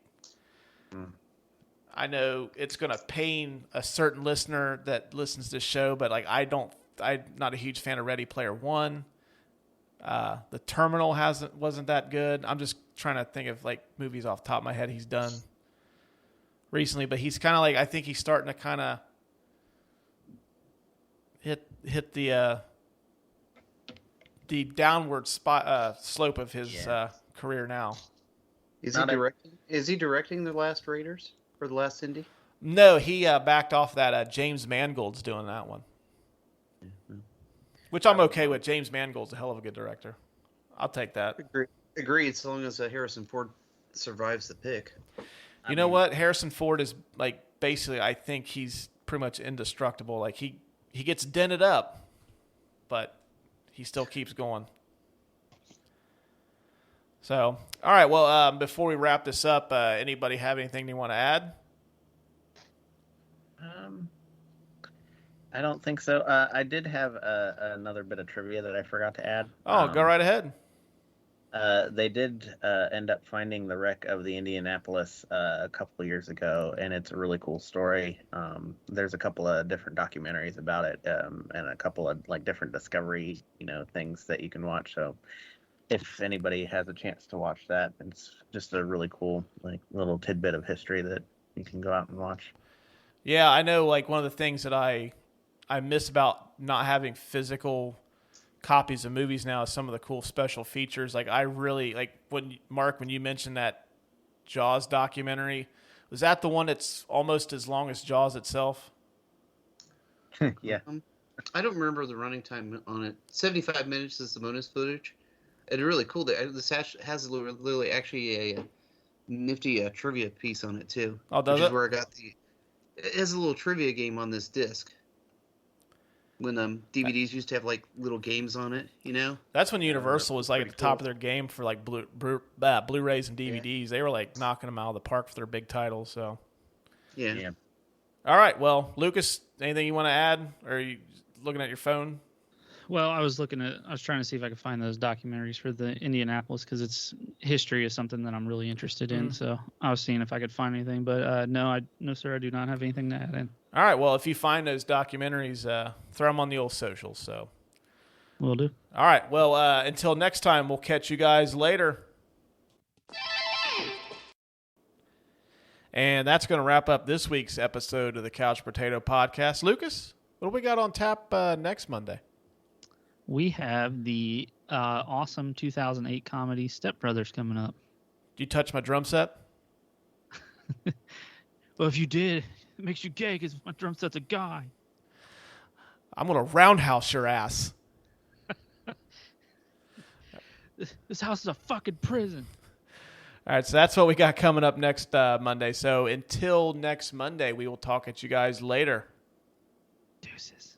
I know it's going to pain a certain listener that listens to the show, but I'm not a huge fan of Ready Player One. The Terminal wasn't that good. I'm just trying to think of movies off the top of my head he's done recently, but he's kind of I think he's starting to kind of hit the downward slope of his career now. Is he directing The Last Raiders or The Last Indy? No, he backed off that. James Mangold's doing that one. Which I'm okay with. James Mangold's a hell of a good director. I'll take that. Agreed, so long as Harrison Ford survives the pick. You know what? Harrison Ford is basically, I think he's pretty much indestructible. He gets dented up, but he still keeps going. So, all right. Well, before we wrap this up, anybody have anything they want to add? I don't think so. I did have another bit of trivia that I forgot to add. Oh, go right ahead. They did end up finding the wreck of the Indianapolis a couple of years ago, and it's a really cool story. There's a couple of different documentaries about it, and a couple of different discovery, things that you can watch. So, if anybody has a chance to watch that, it's just a really cool little tidbit of history that you can go out and watch. Yeah, I know. One of the things that I miss about not having physical copies of movies now is some of the cool special features. I really when you mentioned that Jaws documentary, was that the one that's almost as long as Jaws itself? Yeah. I don't remember the running time on it. 75 minutes is the bonus footage. It's really cool. This has literally actually a nifty trivia piece on it too. Oh, does which it? Is where I got it has a little trivia game on this disc. When DVDs used to have little games on it, That's when Universal was at the top of their game for Blu-rays and DVDs. Yeah. They were knocking them out of the park for their big titles. So, yeah. All right. Well, Lucas, anything you want to add? Or are you looking at your phone? Well, I was trying to see if I could find those documentaries for the Indianapolis because history is something that I'm really interested in. So I was seeing if I could find anything, but no, sir, I do not have anything to add in. All right. Well, if you find those documentaries, throw them on the old socials. So, will do. All right. Well, until next time, we'll catch you guys later. And that's going to wrap up this week's episode of the Couch Potato Podcast. Lucas, what do we got on tap next Monday? We have the awesome 2008 comedy Step Brothers coming up. Did you touch my drum set? Well, if you did, it makes you gay because my drum set's a guy. I'm going to roundhouse your ass. This house is a fucking prison. All right, so that's what we got coming up next Monday. So until next Monday, we will talk at you guys later. Deuces.